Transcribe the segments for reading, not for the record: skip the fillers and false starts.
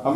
ना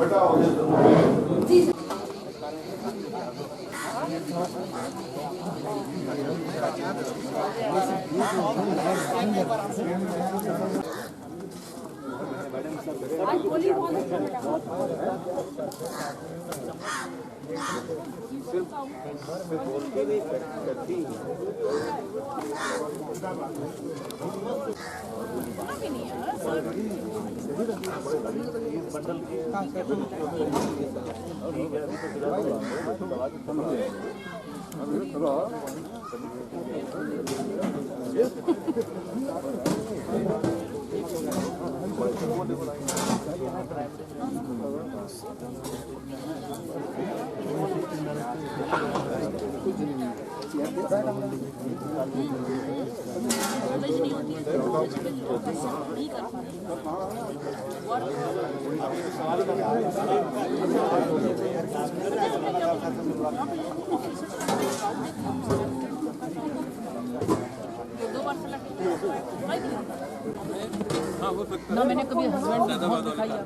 मैंने कभी हस्बैंड बहुत दिखाई है,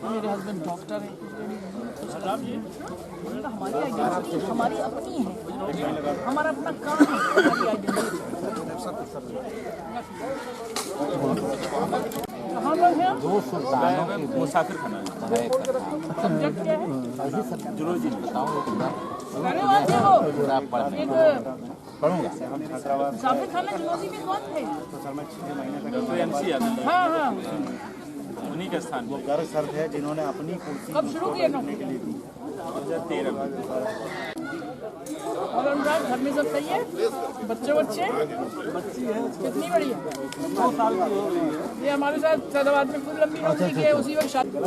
मेरे हस्बैंड डॉक्टर हैं, हमारी आइडेंटिटी हमारी अपनी है, हमारा अपना काम है, हमारी आइडेंटिटी। कहाँ पर हैं? दो सुल्तानों के मुसाफिर खाना सब्जेक्ट क्या है? जूलॉजी बताओ पढ़ूंगा। मुसाफिर खाना जूलॉजी में कौन थे? हाँ हाँ, उन्हीं के स्थान वो गर्ग सर थे जिन्होंने अपनी कुर्सी कब शुरू किया नौकरी के लिए? 2013 में। और अनुराग घर में सब सही है? बच्चे बच्चे कितनी बड़ी है? 2 साल की हो गई है। ये हमारे साथ फैजाबाद में खुद लंबी नौकरी की है, उसी वक्त शादी।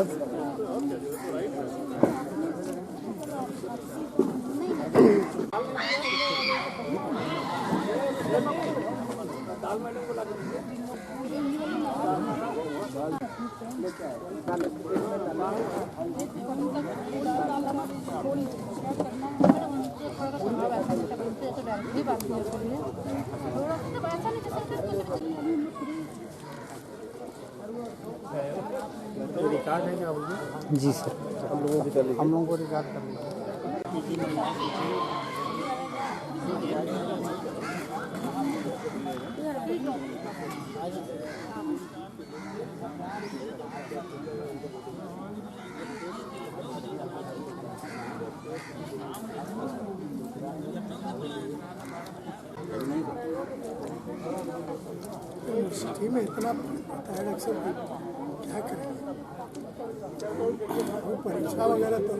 रिकॉर्ड है क्या बोलिए? जी सर, हम लोगों को रिकॉर्ड कर लीजिए। यूनिवर्सिटी में इतना पता है अक्सर क्या करें, परीक्षा वगैरह तो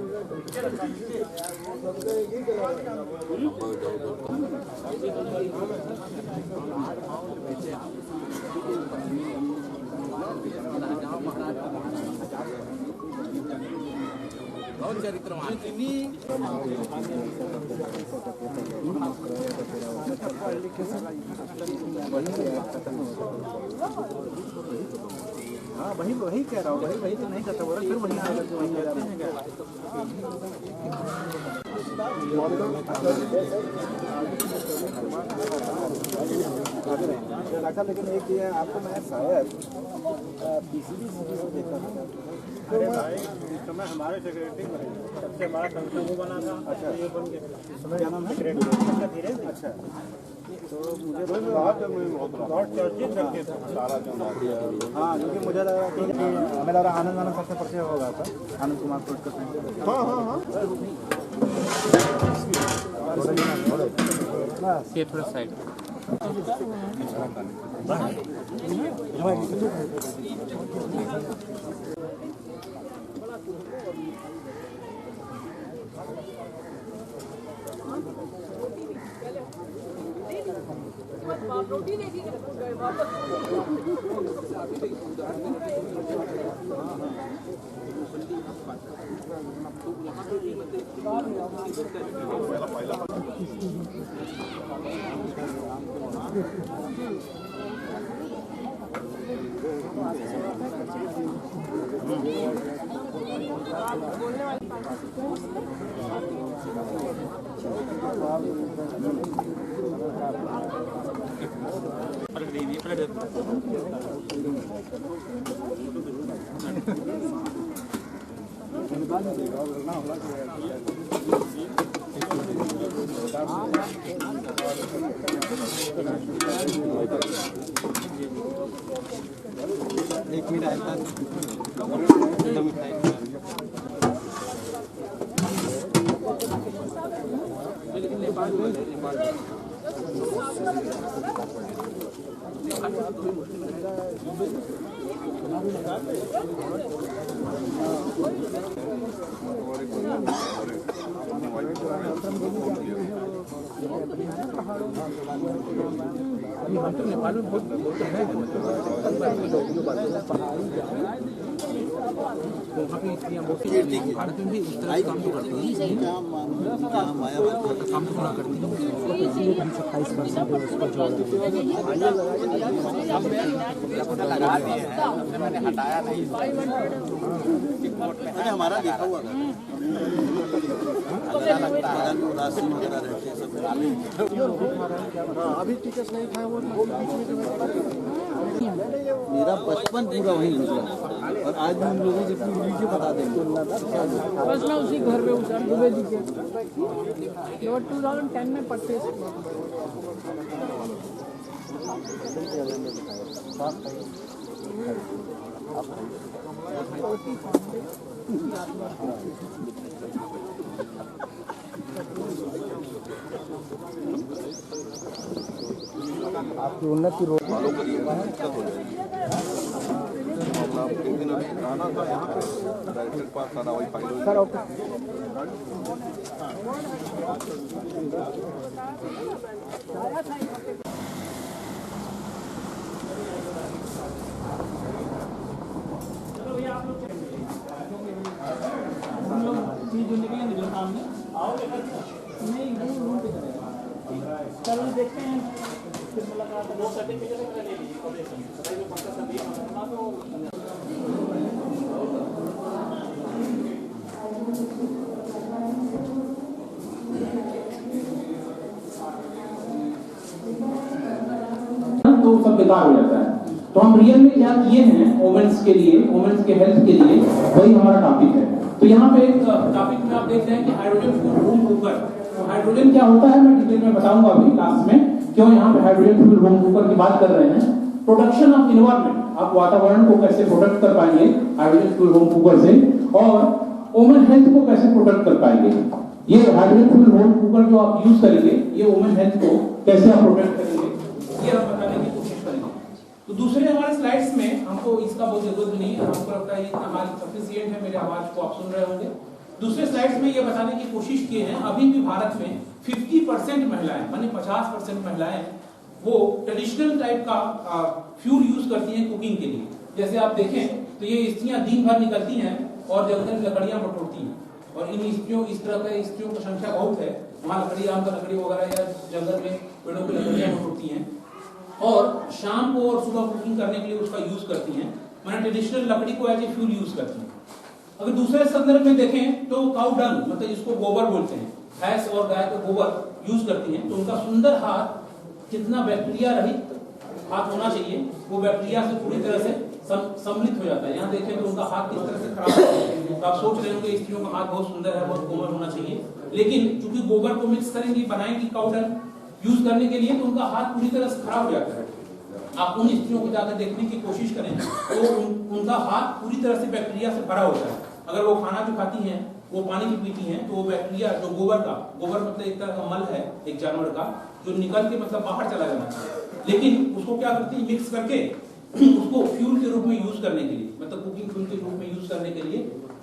हाँ वही कह रहा हूँ, वही तो नहीं करता, फिर वही आएगा कि वही जाते हैं क्या। अच्छा, लेकिन एक ये आपको मैं शायद पीसीबी से देखा था, तो मैं हमारे सेक्रेटरी बने, सबसे हमारा संगठन वो बना था। अच्छा, ये बन गया, क्या नाम है? सेक्रेटरी धीरे। अच्छा, तो मुझे बहुत चर्चित रखते थे सारा जो। हाँ, क्योंकि मुझे लगा कि हमें लगा आनंद सबसे परिचय होगा था, आनंद कुमार कोटकर। हाँ हाँ हाँ, ये थोड़ा साइड। रोटी दे दी एक मिनट नेपाल में बहुत है भारत में भी इस तरह काम तो करती है, काम तो थोड़ा करती है। 27% उसको लगा दिए हैं, मैंने हटाया नहीं। हमारा देखा हुआ था उदासीन वगैरह रहते हैं सब। अभी टिकट नहीं था वो मेरा बचपन पूरा वहीं निकला और आज भी उन लोगों से पूछ लीजिए बता देंगे। बस ना उसी घर में उस डूबे दिखे 2010 में परचेज आपकी उन्नति रोड सर ओके चलो देखते हैं तो सब बेकार हो जाता है। तो हम रियल में क्या किए हैं वुमेन्स के लिए, वुमेन्स के हेल्थ के लिए, वही हमारा टॉपिक है। तो यहाँ पे एक टॉपिक में आप देख रहे हैं कि हाइड्रोजन फ्यूल होम कुकर। तो हाइड्रोजन क्या होता है मैं डिटेल में बताऊंगा अभी लास्ट में, क्यों यहाँ पे हाइड्रोजन फ्यूल होम कुकर की बात कर रहे हैं। प्रोडक्शन ऑफ इन्वायरमेंट, आप वातावरण को कैसे प्रोटेक्ट कर पाएंगे हाइड्रोजन फ्यूल होम कुकर से, और वुमेन हेल्थ को कैसे प्रोटेक्ट कर पाएंगे। ये हाइड्रोजन फ्यूल होम कुकर जो आप यूज करेंगे, ये वुमेन हेल्थ को कैसे आप प्रोटेक्ट करेंगे, ये हम बताने की कोशिश करेंगे। तो दूसरे हमारे स्लाइड्स में हमको इसका बहुत जरूरत नहीं है, हमको लगता है इतना हाल सफिशिएंट है, मेरे आवाज को आप सुन रहे होंगे। दूसरे स्लाइड्स में ये बताने की कोशिश किए हैं अभी भी भारत में 50% महिलाएं, माने 50% महिलाएं वो ट्रेडिशनल टाइप का फ्यूल यूज करती हैं कुकिंग के लिए। जैसे आप देखें तो ये स्त्रियां दिन भर निकलती हैं और जंगल में लकड़ियां बटोरती हैं, और इन स्त्रियों इस तरह के स्त्रियों की संख्या बहुत है, वहाँ लकड़ी आम का लकड़ी वगैरह या जंगल में पेड़ों की लकड़ियां बटोरती हैं और शाम को और सुबह कुकिंग करने के लिए उसका यूज करती हैं, माने ट्रेडिशनल लकड़ी को एज ए फ्यूल यूज करती हैं। अगर दूसरे संदर्भ में देखें तो काउ डंग, मतलब जिसको गोबर बोलते हैं, भैंस और गाय का गोबर यूज करती हैं, तो उनका सुंदर हाथ जितना बैक्टीरिया रहित हाथ होना चाहिए वो बैक्टीरिया से पूरी तरह से सम्मिलित हो जाता है। यहाँ देखें तो उनका हाथ किस तरह से खराब है, तो आप सोच रहे होंगे स्त्रियों का हाथ बहुत सुंदर है, बहुत कोमल होना चाहिए, लेकिन चूंकि गोबर को मिक्स करेंगी, बनाएंगी काउ डंग यूज करने के लिए, तो उनका हाथ पूरी तरह से खराब हो जाता है। आप उन स्त्रियों को जाकर देखने की कोशिश करें तो उनका हाथ पूरी तरह से बैक्टीरिया से भरा होता है। अगर वो खाना जो खाती हैं, वो पानी भी पीती हैं, तो वो बैक्टीरिया जो गोबर मतलब एक तरह का मल है एक जानवर का, जो निकल के मतलब बाहर चला जाना चाहिए, लेकिन उसको क्या करती है मिक्स करके उसको फ्यूल के रूप में यूज करने के लिए, मतलब कुकिंग फ्यूल के रूप में यूज करने के लिए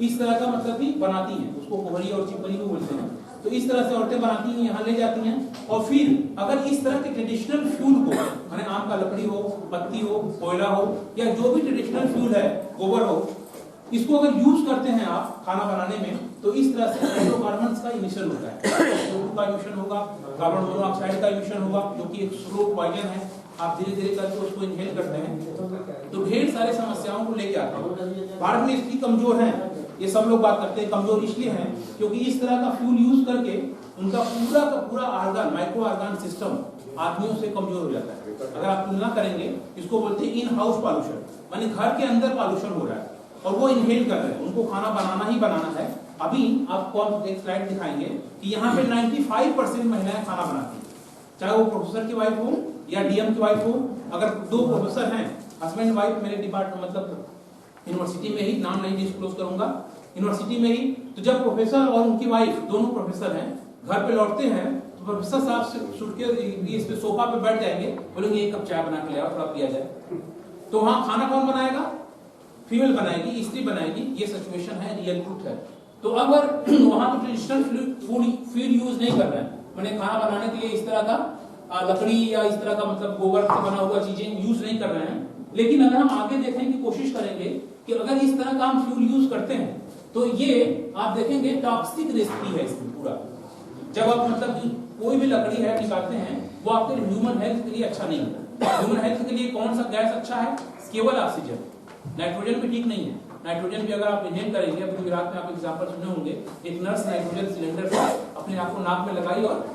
इस तरह का मतलब भी बनाती हैं, उसको कोहरी और चिपरी भी बोलते हैं। तो इस तरह से औरतें बनाती हैं, यहाँ ले जाती हैं, और फिर अगर इस तरह के ट्रेडिशनल फ्यूल को, माने आम का लकड़ी हो, पत्ती हो, कोयला हो, या जो भी ट्रेडिशनल फ्यूल है, गोबर हो, इसको अगर यूज करते हैं आप खाना बनाने में, तो इस तरह से हाइड्रोकार्बन का इमिशन होता है, CO2 का इमिशन होगा, कार्बन मोनोऑक्साइड का इमिशन होगा, जो कि एक स्लो पॉइजन है, आप धीरे धीरे करके उसको इनहेल करते हैं, तो ढेर सारे समस्याओं को लेके आते हैं। भारत में स्त्री कमजोर है, ये सब लोग बात करते हैं, कमजोर इसलिए हैं क्योंकि इस तरह का फ्यूल यूज करके उनका पूरा का पूरा आर्गन, माइक्रो आर्गन सिस्टम आदमियों से कमजोर हो जाता है। अगर आप तुलना करेंगे, इसको बोलते हैं इन हाउस पॉल्यूशन, माने घर के अंदर पॉल्यूशन हो रहा है। और वो इनहेल कर रहे हैं, उनको खाना बनाना ही बनाना है। अभी आपको हम एक स्लाइड दिखाएंगे कि यहाँ पे 95% महिलाएं खाना बनाती हैं, चाहे वो प्रोफेसर की वाइफ हो या डीएम की वाइफ हो। अगर 2 प्रोफेसर हैं, हस्बैंड वाइफ, मेरे डिपार्टमेंट मतलब यूनिवर्सिटी में ही, नाम नहीं डिस्क्लोज करूंगा, यूनिवर्सिटी में ही, तो जब प्रोफेसर और उनकी वाइफ दोनों प्रोफेसर हैं, घर पे लौटते हैं तो प्रोफेसर साहब से छुट के इस पे सोफा पे बैठ जाएंगे, बोलेंगे एक कप चाय बना के ले आओ, थोड़ा पिया जाए। तो वहां खाना कौन बनाएगा? फीमेल बनाएगी, स्त्री बनाएगी। ये सिचुएशन है, रियल ट्रूथ है। तो अगर वहां तो ट्रेडिशनल फीड यूज नहीं कर रहे हैं, मैंने खाना बनाने के लिए इस तरह का लकड़ी या इस तरह का मतलब गोबर से बना हुआ चीजें यूज नहीं कर रहे हैं, लेकिन अगर हम आगे देखने की कोशिश करेंगे कि अगर इस तरह का हम फ्यूल यूज करते हैं तो ये आप देखेंगे टॉक्सिक रेसिपी है इसमें पूरा। जब आप मतलब कोई भी लकड़ी है निकालते हैं, वो आपके ह्यूमन हेल्थ के लिए अच्छा नहीं है। ह्यूमन हेल्थ के लिए कौन सा गैस अच्छा है? केवल ऑक्सीजन। नाइट्रोजन भी ठीक नहीं है। नाइट्रोजन भी अगर आप इनहेल करेंगे, अभी गुजरात में आप एग्जांपल सुने होंगे, एक नर्स नाइट्रोजन सिलेंडर से अपने आप को नाक में लगाई और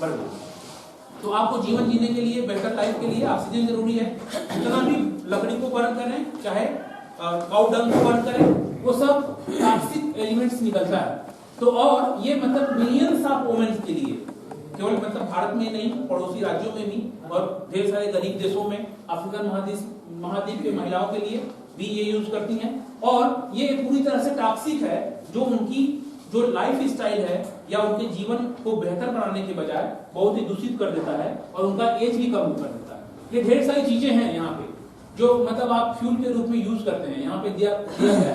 मर गई। तो आपको जीवन जीने के लिए, बेहतर लाइफ के लिए ऑक्सीजन जरूरी है। जितना भी लकड़ी को बर्न करें, चाहे काउ डंग को बर्न करें, वो सब टॉक्सिक एलिमेंट्स निकलता है। तो और ये मतलब मिलियंस ऑफ वुमेन्स के लिए, केवल मतलब भारत में नहीं, पड़ोसी राज्यों में भी और ढेर सारे गरीब देशों में, अफ्रीकन महाद्वीप के महिलाओं के लिए भी ये यूज करती हैं। और ये पूरी तरह से टॉक्सिक है, जो उनकी जो लाइफ स्टाइल है या उनके जीवन को बेहतर बनाने के बजाय बहुत ही दूषित कर देता है और उनका एज भी कम कर देता है। ये ढेर सारी चीजें हैं यहाँ पे जो मतलब आप फ्यूल के रूप में यूज करते हैं, यहाँ पे दिया गया है।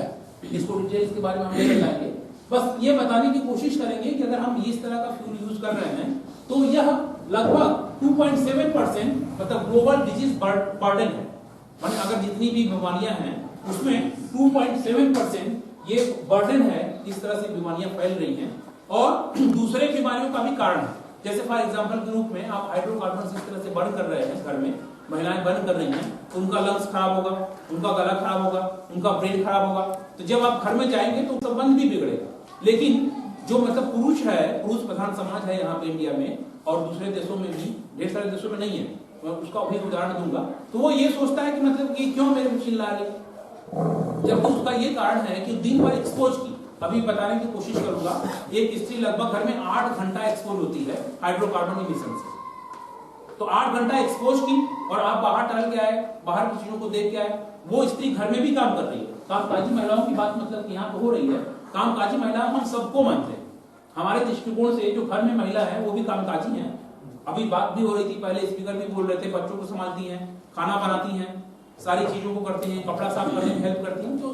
इसको डिटेल्स के बारे में हम नहीं बताएंगे, बस ये बताने की कोशिश करेंगे कि अगर हम इस तरह का फ्यूल यूज कर रहे हैं तो यह लगभग 2.7% मतलब ग्लोबल डिजीज बर्डन है। माने अगर जितनी भी बीमारियां हैं उसमें 2.7% ये बर्डन है, इस तरह से बीमारियां फैल रही हैं। और दूसरे बीमारियों का भी कारण है, जैसे फॉर एग्जांपल के रूप में आप हाइड्रोकार्बन इस तरह से बर्न कर रहे हैं, घर में महिलाएं बर्न कर रही हैं, तो उनका लंग्स खराब होगा, उनका गला खराब होगा, उनका ब्रेन खराब होगा। तो जब आप घर में जाएंगे तो संबंध भी बिगड़ेगा। लेकिन जो मतलब पुरुष है, पुरुष प्रधान समाज है यहाँ पे इंडिया में और दूसरे देशों में भी, ढेर सारे देशों में नहीं है, मैं उसका भी उदाहरण दूंगा। तो वो ये सोचता है कि मतलब ये क्यों मेरे में चिल्ला रही, जबकि उसका ये कारण है कि दिन भर एक्सपोज की। अभी बताने की कोशिश करूंगा, एक स्त्री लगभग घर में 8 घंटा एक्सपोज होती है हाइड्रोकार्बन इमिशन से। तो 8 घंटा एक्सपोज की और आप बाहर टहल के आए, बाहर की चीजों को देख के आए, वो स्त्री घर में भी काम कर रही है। कामकाजी महिलाओं की बात मतलब यहाँ पे हो रही है। कामकाजी महिला हम सबको मानते हैं, हमारे दृष्टिकोण से जो घर में महिला है वो भी कामकाजी है। अभी बात भी हो रही थी, पहले स्पीकर भी बोल रहे थे, बच्चों को संभालती हैं, खाना बनाती हैं, सारी चीजों को करती हैं, कपड़ा साफ करने में हेल्प करती हैं, तो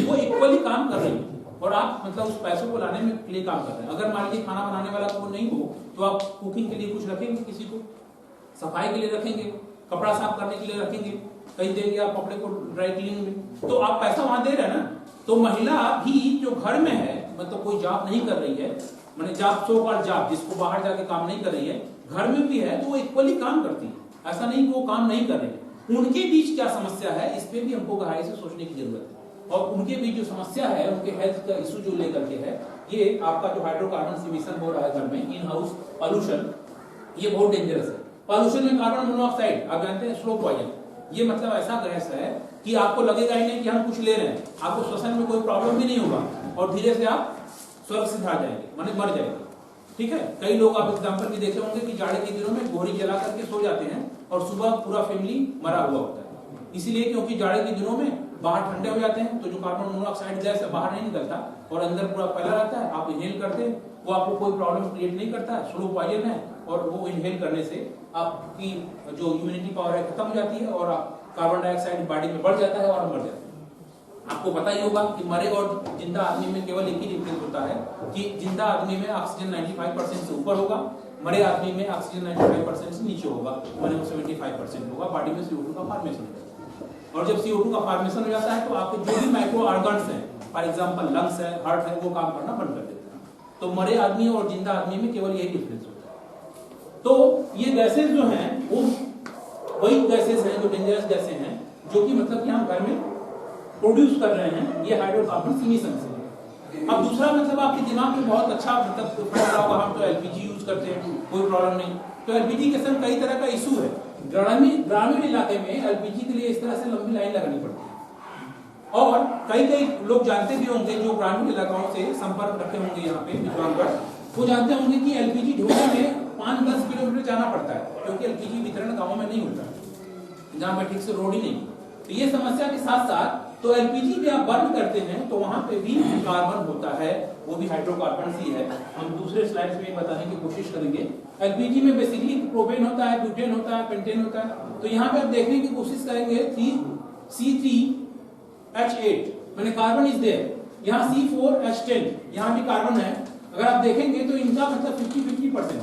वो इक्वली काम कर रही है। और आप मतलब उस पैसों को लाने में के लिए काम कर रहे हैं। अगर मान लीजिए खाना बनाने वाला को नहीं हो तो आप कुकिंग के लिए कुछ रखेंगे, किसी को सफाई के लिए रखेंगे, कपड़ा साफ करने के लिए रखेंगे, कहीं देंगे आप कपड़े को ड्राई क्लीनिंग में, तो आप पैसा वहां दे रहे हैं ना। तो महिला भी जो घर में है, मतलब कोई जॉब नहीं कर रही है, मैंने जॉब सो कॉल्ड जॉब, जिसको बाहर जाके काम नहीं कर रही है, घर में भी है, तो वो इक्वली काम करती है। ऐसा नहीं कि वो काम नहीं कर रही है। उनके बीच क्या समस्या है, इस पे भी हमको गहराई से सोचने की जरूरत है। और उनके बीच जो समस्या है, उनके हेल्थ का इशू जो लेकर के है, ये आपका जो हाइड्रोकार्बन इमिशन हो रहा है घर में, इन हाउस पॉल्यूशन, ये बहुत डेंजरस है। पॉल्यूशन में कार्बन मोनोऑक्साइड आप जानते हैं, स्लो पॉइजन, ये मतलब ऐसा गैस है कि आपको लगेगा ही नहीं कि हम कुछ ले रहे हैं, आपको श्वसन में कोई प्रॉब्लम भी नहीं होगा और धीरे से आप स्वर्ग से जा जाएंगे, माने मर जाएंगे। ठीक है, कई लोग आप एग्जांपल भी देखे होंगे कि जाड़े के दिनों में गोरी जला करके सो जाते हैं और सुबह पूरा फैमिली मरा हुआ होता है। इसीलिए क्योंकि जाड़े के दिनों में बाहर ठंडे हो जाते हैं, तो जो कार्बन मोनोऑक्साइड गैस है बाहर नहीं निकलता और अंदर पूरा फैला रहता है। आप इनहेल करते हैं, वो आपको कोई प्रॉब्लम क्रिएट नहीं करता है, स्लो पॉइजन है, और वो इनहेल करने से आपकी जो इम्यूनिटी पावर है खत्म हो जाती है और कार्बन डाइऑक्साइड बॉडी में बढ़ जाता है और मर जाता है। आपको पता ही होगा कि मरे और जिंदा आदमी में केवल एक ही डिफरेंस होता है कि जिंदा आदमी में ऑक्सीजन 95% से ऊपर होगा, मरे आदमी में ऑक्सीजन 95% से नीचे होगा, माने 75% होगा। बॉडी में CO2 का फॉर्मेशन होता है और जब CO2 का फॉर्मेशन हो जाता है तो आपके जो भी माइक्रो ऑर्गन्स हैं, फॉर एग्जांपल लंग्स है, हार्ट है, वो काम करना बंद कर देते हैं। तो मरे आदमी और जिंदा आदमी में केवल यही डिफरेंस होता है। तो ये गैसेस जो हैं वो वही गैसेस हैं जो डेंजरस गैसें हैं, जो कि मतलब कि हम घर में प्रोड्यूस कर रहे हैं, ये हाइड्रोकार्बन इमिशन से। अब दूसरा मतलब आपके दिमाग में बहुत अच्छा मतलब फैसला होगा, हम तो एलपीजी यूज करते हैं, कोई प्रॉब्लम नहीं। तो एलपीजी के संग कई तरह का इशू है। ग्रामीण इलाके में एलपीजी के लिए इस तरह से लंबी लाइन लगानी पड़ती है और कई कई लोग जानते भी होंगे जो ग्रामीण इलाकाओं से संपर्क रखे होंगे यहाँ पे विद्वानगढ़, वो जानते होंगे कि एलपीजी ढोने में 5-10 किलोमीटर जाना पड़ता है, क्योंकि एलपीजी वितरण गाँव में नहीं होता, जहाँ पे ठीक से रोड ही नहीं। तो ये समस्या के साथ साथ तो एलपीजी भी आप बर्न करते हैं तो वहां पे भी कार्बन होता है, वो भी हाइड्रोकार्बन ही है। हम दूसरे स्लाइड्स में बताने की कोशिश करेंगे। एलपीजी में बेसिकली प्रोपेन होता है, ब्यूटेन होता है, पेंटेन होता है। तो यहाँ पे आप देखने की कोशिश करेंगे C3H8 मैंने कार्बन इज देयर, यहाँ C4H10 यहाँ भी कार्बन है। अगर आप देखेंगे तो इनका मतलब 50-50%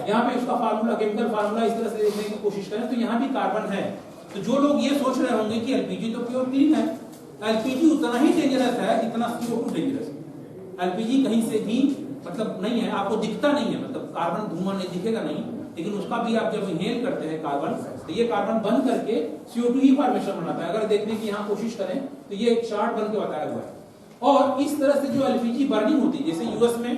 यहाँ पे उसका फार्मूला, केमिकल फार्मूला इस तरह से देखने की कोशिश करें तो यहाँ भी कार्बन है। तो जो लोग ये सोच रहे होंगे कि एलपीजी तो प्योर क्लीन है, एलपीजी उतना ही डेंजरस है जितना CO2 डेंजरस है। एलपीजी कहीं से भी मतलब नहीं है, आपको दिखता नहीं है, मतलब कार्बन धुआं नहीं दिखेगा नहीं, लेकिन उसका भी आप जब इनहेल करते हैं कार्बन, तो ये कार्बन बंद करके CO2 ही फॉर्मेशन बनाता है। अगर देखने की यहाँ कोशिश करें तो ये एक चार्ट बन के बताया हुआ है। और इस तरह से जो एलपीजी बर्निंग होती है, जैसे यूएस में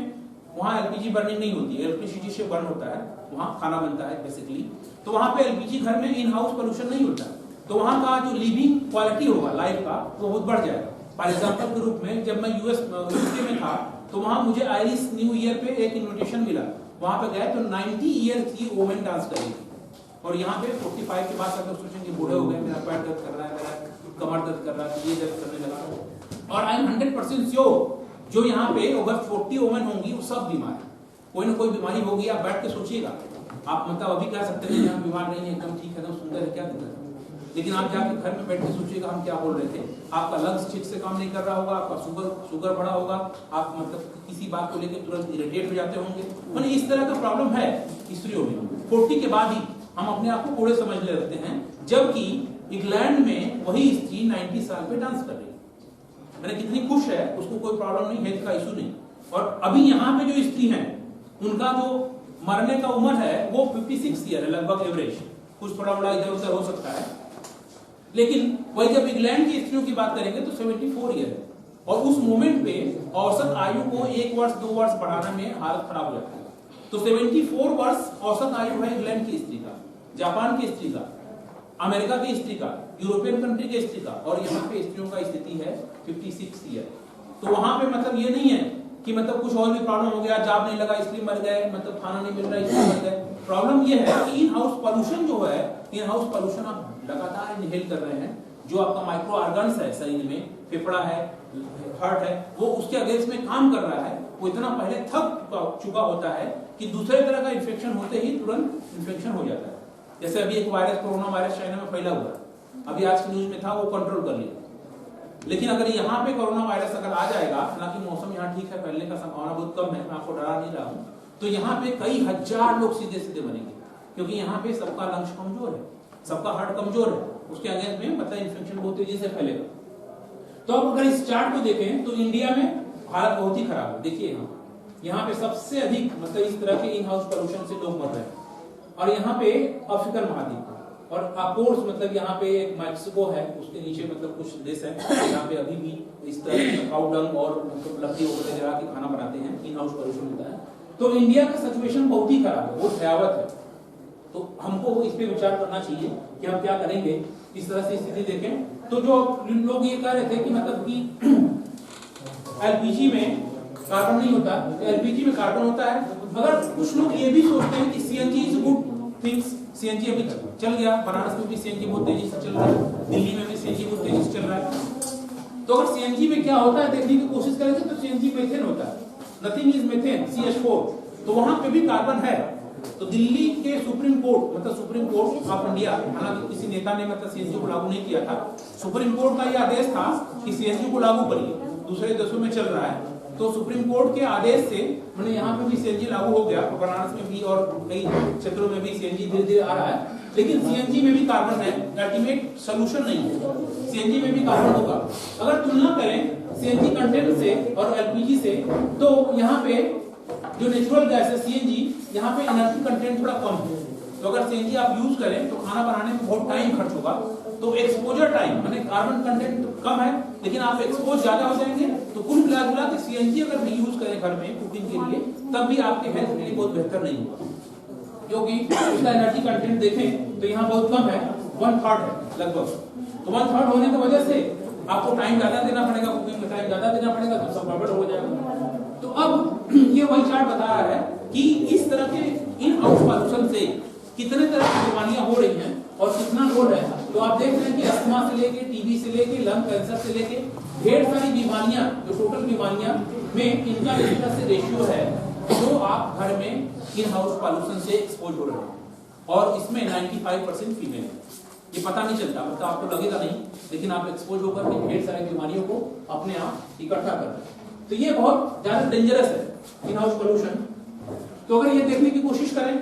वहां एलपीजी बर्निंग नहीं होती है, इलेक्ट्रिसिटी से बर्न होता है, वहां खाना बनता है बेसिकली, तो वहां पे एलपीजी घर में इन हाउस पोल्यूशन नहीं होता, तो वहां का जो लिविंग क्वालिटी होगा लाइफ का वो बहुत बढ़ जाएगा। फॉर एग्जांपल के रूप में जब मैं यूके में था तो वहां मुझे आयरिश न्यू ईयर पे एक इन्विटेशन मिला, वहां पे गए तो 90 ईयर की वुमेन डांस कर रही थी, और यहाँ पे 45 के बाद सब लोग सोचेंगे बूढ़े हो गए, मेरा पैर दर्द कर रहा है, मेरा कमर दर्द कर रहा है, ये दर्द करने लगा। और आई एम 100% श्योर जो यहाँ पे अगर 40 वुमेन होंगी वो सब बीमार है, कोई ना कोई बीमारी होगी। आप बैठ के सोचिएगा, आप मतलब अभी कह सकते हैं हम बीमार नहीं है, एकदम ठीक है, एकदम सुंदर है, क्या दिक्कत है, लेकिन आप जाके घर में बैठ के सोचिएगा हम क्या बोल रहे थे। आपका लंग्स ठीक से काम नहीं कर रहा होगा, आपका शुगर बढ़ा होगा, आप मतलब किसी बात को लेकर तुरंत इरिटेट हो जाते होंगे। मतलब इस तरह का प्रॉब्लम है स्त्रियों में। 40 के बाद ही हम अपने आप को बूढ़े समझने लगते हैं, जबकि इंग्लैंड में वही स्त्री 90 साल पे डांस कर रही है, मैंने कितनी खुश है, उसको कोई प्रॉब्लम नहीं, हेल्थ का इशू नहीं। और अभी यहाँ पे जो स्त्री हैं उनका जो मरने का उम्र है वो 56 ईयर है लगभग एवरेज, कुछ थोड़ा बड़ा इधर उधर हो सकता है, लेकिन वही जब इंग्लैंड की स्त्रियों की बात करेंगे तो 74 ईयर है। और उस मोमेंट पे औसत आयु को 1 वर्ष 2 वर्ष बढ़ाने में हालत खराब हो जाती है। तो 74 वर्ष औसत आयु है इंग्लैंड की स्त्री का, जापान की स्त्री का, अमेरिका की स्त्री का, यूरोपियन कंट्री की स्त्री का, और यहाँ पे स्त्रियों का स्थिति है 56 ईयर। तो वहां पे मतलब ये नहीं है कि मतलब कुछ और भी प्रॉब्लम हो गया, जॉब नहीं लगा इसलिए मर गए, मतलब खाना नहीं मिल रहा इसलिए मर गए। प्रॉब्लम ये है कि इन हाउस पोल्यूशन जो है, इन हाउस पोल्यूशन आप लगातार इनहेल कर रहे हैं, जो आपका माइक्रो ऑर्गन्स है शरीर में, फेफड़ा है, हार्ट है, वो उसके अगेंस्ट में काम कर रहा है, वो इतना पहले थक चुका होता है कि दूसरे तरह का इन्फेक्शन होते ही तुरंत इन्फेक्शन हो जाता है। जैसे अभी एक वायरस, कोरोना वायरस चाइना में फैला हुआ, अभी आज की न्यूज में था, वो कंट्रोल कर लिया। लेकिन अगर यहाँ पे कोरोना वायरस अगर आ जाएगा, हालांकि मौसम यहाँ ठीक है, फैलने का संभावना बहुत कम है, मैं आपको डरा नहीं रहा हूँ, तो यहाँ पे कई हजार लोग सीधे सीधे मरेंगे, क्योंकि यहाँ पे सबका लंग्स कमजोर है, सबका हार्ट कमजोर है, उसके अगेंस्ट में मतलब इन्फेक्शन बहुत तेजी से फैलेगा। तो अब अगर इस चार्ट को देखें तो इंडिया में हालत बहुत ही खराब है। देखिए यहाँ पे सबसे अधिक मतलब इस तरह के इन हाउस पोल्यूशन से लोग मर रहे हैं, और यहाँ पे अफ्रीकन महाद्वीप और अपोर्स मतलब यहाँ पे मैक्सिको है, उसके नीचे मतलब कुछ देश है यहाँ पे अभी भी इस तरह के काउ डंग और मतलब लकड़ी वगैरह जला के खाना बनाते हैं, इन हाउस पोल्यूशन होता है। तो इंडिया का सिचुएशन बहुत ही खराब है, बहुत भयावह है। तो हमको इस पे विचार करना चाहिए कि हम क्या करेंगे इस तरह से स्थिति देखें। तो जो लोग ये कह रहे थे कि मतलब कि एलपीजी में कार्बन नहीं होता, एलपीजी में कार्बन होता है। अगर कुछ लोग ये भी सोचते हैं कि CNG is good things, CNG अभी चल गया, बनारस में भी सीएनजी बहुत तेजी से चल रहा है, दिल्ली में भी सीएनजी बहुत तेजी से चल रहा है। तो अगर सीएनजी में क्या होता है देखने की कोशिश करेंगे तो सीएनजी मेथेन होता है, नथिंग इज मेथेन, CH4, तो वहां पे भी कार्बन है। तो दिल्ली के सुप्रीम कोर्ट मतलब सुप्रीम कोर्ट ऑफ इंडिया, हालांकि किसी नेता ने मतलब सीएनजी को लागू नहीं किया था, सुप्रीम कोर्ट का यह आदेश था कि सीएनजी को लागू करिए, दूसरे देशों में चल रहा है। तो सुप्रीम कोर्ट के आदेश से मैंने यहाँ पे भी सीएनजी लागू हो गया, बनारस में भी और कई क्षेत्रों में भी सीएनजी धीरे धीरे आ रहा है। लेकिन सीएनजी में भी कार्बन है, अल्टीमेट सोल्यूशन नहीं है, सीएनजी में भी कार्बन होगा। अगर तुलना करें सीएनजी कंटेंट से और एलपीजी से, तो यहाँ पे जो नेचुरल गैस है सीएनजी, यहाँ पे एनर्जी कंटेंट थोड़ा कम है। तो अगर सीएनजी आप यूज करें तो खाना बनाने में बहुत टाइम खर्च होगा, तो एक्सपोजर टाइम माने कार्बन कंटेंट कम है लेकिन आप एक्सपोज ज्यादा हो जाएंगे। तो कुल मिला के सीएनजी अगर भी यूज करें घर में कुकिंग के लिए, तब भी आपके हेल्थ के लिए बहुत बेहतर नहीं होगा, क्योंकि उसका एनर्जी कंटेंट देखें तो यहाँ बहुत कम है, 1/3 है लगभग। तो 1/3 होने की वजह से आपको टाइम ज्यादा देना पड़ेगा, कुकिंग में टाइम ज्यादा देना पड़ेगा तो सब गड़बड़ हो जाएगा। तो अब ये वही चार्ट बता रहा है कि इस तरह के इन हाउस पॉल्यूशन से कितने तरह की बीमारियां हो रही हैं और कितना लोड है। तो आप देख रहे हैं कि अस्थमा से लेके टीबी से लेके लंग कैंसर से लेके ढेर सारी बीमारियां, जो टोटल बीमारियां में इनका इस तरह से रेशियो है जो आप घर में इन हाउस पॉल्यूशन से एक्सपोज हो रहे हैं। और इसमें 95% फीमेल है। ये पता नहीं चलता, मतलब आपको लगेगा नहीं, लेकिन आप एक्सपोज होकर के ढेर सारी बीमारियों को अपने आप इकट्ठा कर रहे हैं। तो ये बहुत ज्यादा डेंजरस है इन हाउस पॉल्यूशन। तो अगर ये देखने की कोशिश करें,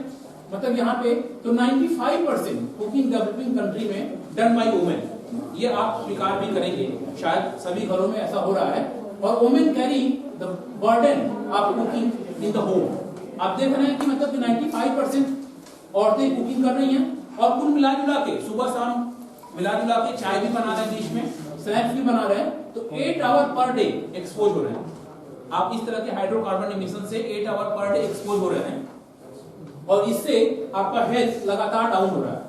मतलब यहाँ पे तो 95% कुकिंग डेवलपिंग कंट्री में डन बाय वुमेन, ये आप स्वीकार भी करेंगे, शायद सभी घरों में ऐसा हो रहा है। और women carry the burden of cooking in the home. आप देख रहे हैं कि मतलब 95% औरतें कुकिंग कर रही हैं और कुल मिला जुला के सुबह शाम मिला जुला के चाय भी बना रहे हैं, बीच में स्नैक्स भी बना रहे हैं, तो 8 आवर पर डे एक्सपोज हो रहे हैं। आप इस तरह के हाइड्रोकार्बन इमिशन से 8 आवर पर डे एक्सपोज हो रहे हैं और इससे आपका हेल्थ लगातार डाउन हो रहा है।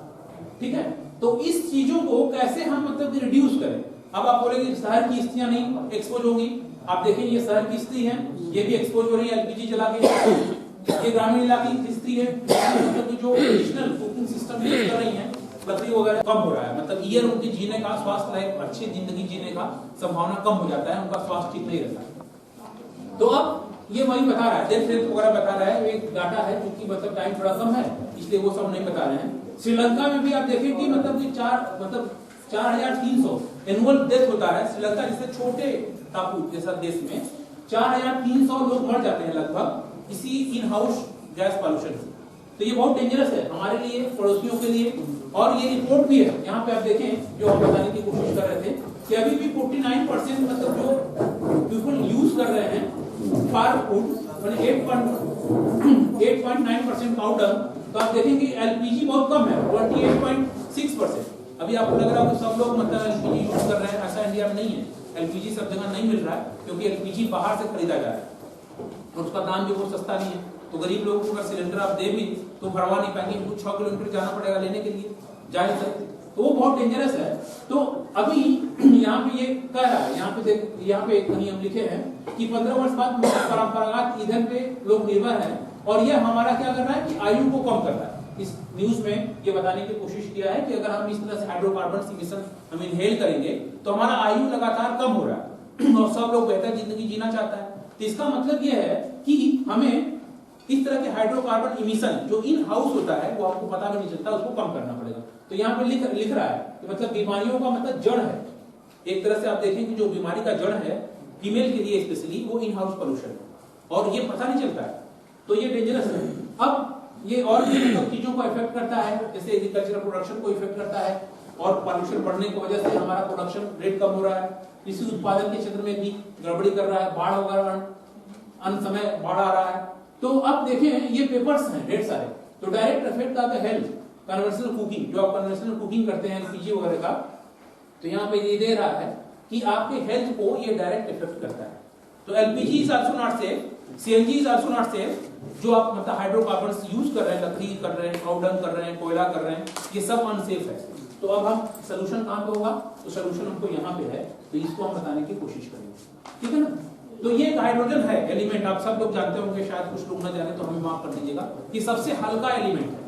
ठीक है, तो इस चीजों को कैसे हम मतलब रिड्यूस करें। अब आप बोलेंगे शहर की स्त्रियां नहीं एक्सपोज होंगी, आप देखेंगे ये शहर की स्त्री है, ये भी एक्सपोज हो रही है एलपीजी जला के। ये ग्रामीण इलाके की स्त्री है, मतलब जो ट्रेडिशनल कुकिंग सिस्टम यूज कर रही है, लकड़ी वगैरह कम हो रहा है, मतलब ईयर उनके जीने का, स्वास्थ्य लाइफ अच्छी जिंदगी जीने का संभावना कम हो जाता है, उनका स्वास्थ्य ठीक नहीं रहता। तो अब ये वही बता रहा है, डेथ रेट वगैरह बता रहा है, एक डाटा है जो कि मतलब टाइम थोड़ा कम है इसलिए वो सब नहीं बता रहे हैं। श्रीलंका में भी आप देखें कि मतलब 4300 एनुअल डेथ होता है। श्रीलंका जैसे छोटे टापू जैसा देश में 4300 लोग मर जाते हैं लगभग इसी इन हाउस गैस पॉल्यूशन से। तो ये बहुत डेंजरस है हमारे लिए, पड़ोसियों के लिए। और ये रिपोर्ट भी है, यहाँ पे आप देखें जो हम बताने की कोशिश कर रहे थे कि अभी भी 49% मतलब जो पीपल यूज कर रहे हैं फार फूड, 8.9% पाउडर। तो आप देखेंगे एलपीजी बहुत कम है, 28.6%। अभी आपको लग रहा है कि सब लोग मतलब एलपीजी यूज कर रहे हैं, ऐसा इंडिया में नहीं है। एलपीजी सब जगह नहीं मिल रहा है क्योंकि एलपीजी बाहर से खरीदा जा रहा है और उसका दाम भी बहुत सस्ता नहीं है। तो गरीब लोगों को अगर सिलेंडर आप दे भी तो भरवा नहीं पाएंगे, कुछ 6 किलोमीटर जाना पड़ेगा लेने के लिए, जाहिर है। तो वो बहुत डेंजरस है। तो अभी यहाँ पे ये कह रहा है, यहाँ पे कहीं हम लिखे हैं कि 15 वर्ष बाद परंपरागत ईंधन पे लोग निर्भर हैं और ये हमारा क्या कर रहा है कि आयु को कम कर रहा है। इस न्यूज में ये बताने की कोशिश किया है कि अगर हम इस तरह से हाइड्रोकार्बन इमिशन हम इनहेल करेंगे तो हमारा आयु लगातार कम हो रहा है और सब लोग बेहतर जिंदगी जीना चाहता है। तो इसका मतलब ये है कि हमें इस तरह के हाइड्रोकार्बन इमिशन जो इन हाउस होता है वो आपको पता भी नहीं चलता, उसको कम करना पड़ेगा। तो यहाँ पे लिख रहा है कि मतलब बीमारियों का मतलब जड़ है। एक तरह से आप देखें कि जो बीमारी का जड़ है फीमेल के लिए स्पेशली वो इन हाउस पोल्यूशन है और ये पता नहीं चलता है, तो ये डेंजरस है। अब ये और भी मतलब चीजों को इफेक्ट करता है, जैसे एग्रीकल्चरल प्रोडक्शन को इफेक्ट करता है और पॉल्यूशन बढ़ने की वजह से हमारा प्रोडक्शन रेट कम हो रहा है। कृषि उत्पादन के क्षेत्र में भी गड़बड़ी कर रहा है, बाढ़ वगैरह अन समय बाढ़ आ रहा है। तो अब देखें ये पेपर्स हैं ढेर सारे, तो direct effect of the health conventional cooking, जो आप कन्वेंशनल कुकिंग करते हैं एलपीजी वगैरह का, तो यहाँ पे ये दे रहा है कि आपके हेल्थ को ये डायरेक्ट इफेक्ट करता है। तो LPG is also not safe, CNG is also not safe. जो आप मतलब हाइड्रोकार्बन्स यूज कर रहे हैं, लकड़ी कर रहे हैं, काउडंग कर रहे हैं, कोयला कर रहे हैं, ये सब अनसेफ है। तो अब हम सोल्यूशन कहाँ पे होगा, तो सोल्यूशन हमको यहाँ पे है, तो इसको हम बताने की कोशिश करेंगे, ठीक है ना। तो ये एक हाइड्रोजन है एलिमेंट, आप सब लोग जानते होंगे, शायद कुछ लोग ना जाने तो हमें माफ कर दीजिएगा, कि सबसे हल्का एलिमेंट है,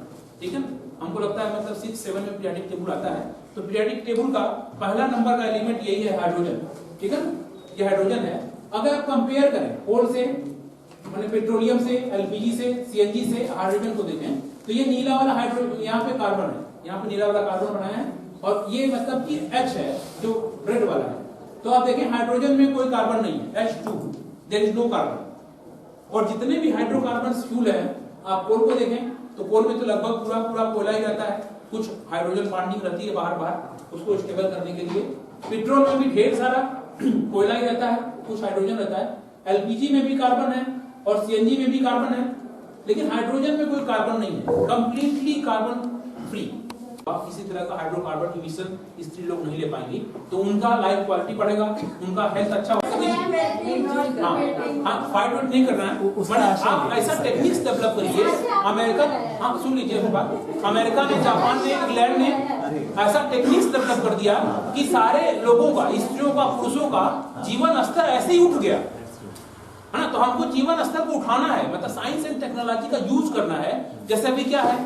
ठीक है ना। हमको लगता है मतलब 6-7 में पीरियोडिक टेबल आता है, तो पीरियोडिक टेबल का पहला नंबर का एलिमेंट यही है, हाइड्रोजन, ठीक है ना। ये हाइड्रोजन है। अगर आप कंपेयर करें कोल से, माने पेट्रोलियम से, एलपीजी से, सीएनजी से हाइड्रोजन को देखें, तो ये नीला वाला हाइड्रोजन, यहाँ पे कार्बन है, यहाँ पे नीला वाला कार्बन बनाया है, और ये मतलब कि H है जो रेड वाला है। तो आप देखें हाइड्रोजन में कोई कार्बन नहीं है, H2, there is no carbon. और जितने भी हाइड्रोकार्बन फ्यूल है, आप कोल को देखें तो कोल में तो लगभग पूरा कोयला ही रहता है, कुछ हाइड्रोजन बॉन्डिंग रहती है बाहर उसको स्टेबल करने के लिए। पेट्रोल में भी ढेर सारा कोयला ही रहता है, कुछ हाइड्रोजन रहता है। एलपीजी में भी कार्बन है और सीएनजी में भी कार्बन है, लेकिन हाइड्रोजन में कोई कार्बन नहीं है, कंप्लीटली कार्बन फ्री। आप किसी तरह का हाइड्रोकार्बन इमिशन स्त्री लोग नहीं ले पाएंगी, तो उनका लाइफ क्वालिटी बढ़ेगा, उनका हेल्थ अच्छा होगा। हाँ, फाइट वाइट नहीं करना है, आप ऐसा टेक्निक्स डेवलप करिए। अमेरिका, हाँ सुन लीजिए बात, अमेरिका ने, जापान ने, इंग्लैंड ने ऐसा टेक्निक्स डेवलप कर दिया कि सारे लोगों का, स्त्रियों का, पुरुषों का जीवन स्तर ऐसे ही उठ गया, है ना। तो हमको जीवन स्तर को उठाना है, मतलब साइंस एंड टेक्नोलॉजी का यूज करना है। जैसे अभी क्या है,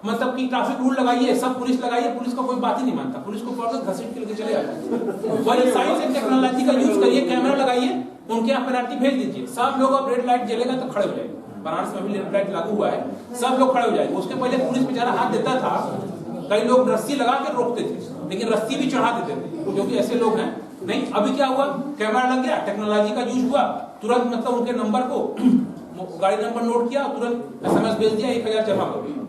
मतलब कि ट्रैफिक रूल लगाइए, सब पुलिस लगाइए, पुलिस का कोई बात ही नहीं मानता, पुलिस को पकड़ घसीट के लेके चले जाता है। वही साइंस एंड टेक्नोलॉजी का यूज करिए, कैमरा लगाइए, उनके यहाँ पेनल्टी भेज दीजिए, सब लोग अब रेड लाइट जलेगा तो खड़े हो जाएंगे। बनारस में भी रेड लाइट लागू हुआ है, सब लोग खड़े हो जाएंगे। उसके पहले पुलिस बेचारा हाथ देता था, कई लोग रस्सी लगा के रोकते थे, लेकिन रस्सी भी चढ़ा देते थे, क्योंकि ऐसे लोग हैं। नहीं, अभी क्या हुआ, कैमरा लग गया, टेक्नोलॉजी का यूज हुआ, तुरंत मतलब उनके नंबर को गाड़ी नंबर नोट किया, तुरंत SMS भेज दिया, 1000 जमा कर दिया,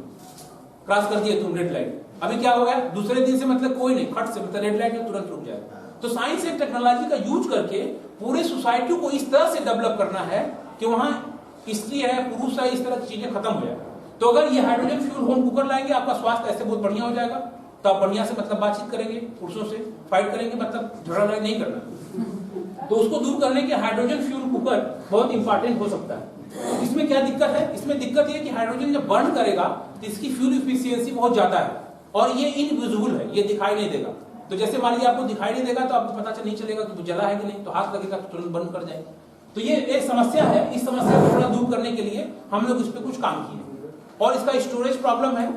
क्रॉस कर दिया तुम रेड लाइट। अभी क्या हो गया, दूसरे दिन से मतलब कोई नहीं, खट से मतलब रेड लाइट में तुरंत रुक जाएगा। तो साइंस एंड टेक्नोलॉजी का यूज करके पूरे सोसाइटी को इस तरह से डेवलप करना है कि वहां स्त्री है, पुरुष है, इस तरह की चीजें खत्म हो जाए। तो अगर ये हाइड्रोजन फ्यूल होम कुकर लाएंगे, आपका स्वास्थ्य ऐसे बहुत बढ़िया हो जाएगा। तो आप बढ़िया से मतलब बातचीत करेंगे, पुरुषों से फाइट करेंगे, मतलब झगड़ा नहीं करना। तो उसको दूर करने के हाइड्रोजन फ्यूल कुकर बहुत इंपॉर्टेंट हो सकता है। इसमें क्या दिक्कत है, इसमें दिक्कत ये कि हाइड्रोजन जब बर्न करेगा तो इसकी फ्यूल इफिशियंसी बहुत ज्यादा है और ये इनविजिबल है, ये दिखाई नहीं देगा। तो जैसे मान लीजिए आपको दिखाई नहीं देगा तो आपको पता नहीं चलेगा कि वो जला है कि नहीं, तो हाथ लगेगा तो तुरंत बंद कर जाएगा। तो ये एक समस्या है, इस समस्या को थोड़ा दूर करने के लिए हम लोग इस पे कुछ काम किए। और इसका स्टोरेज प्रॉब्लम है,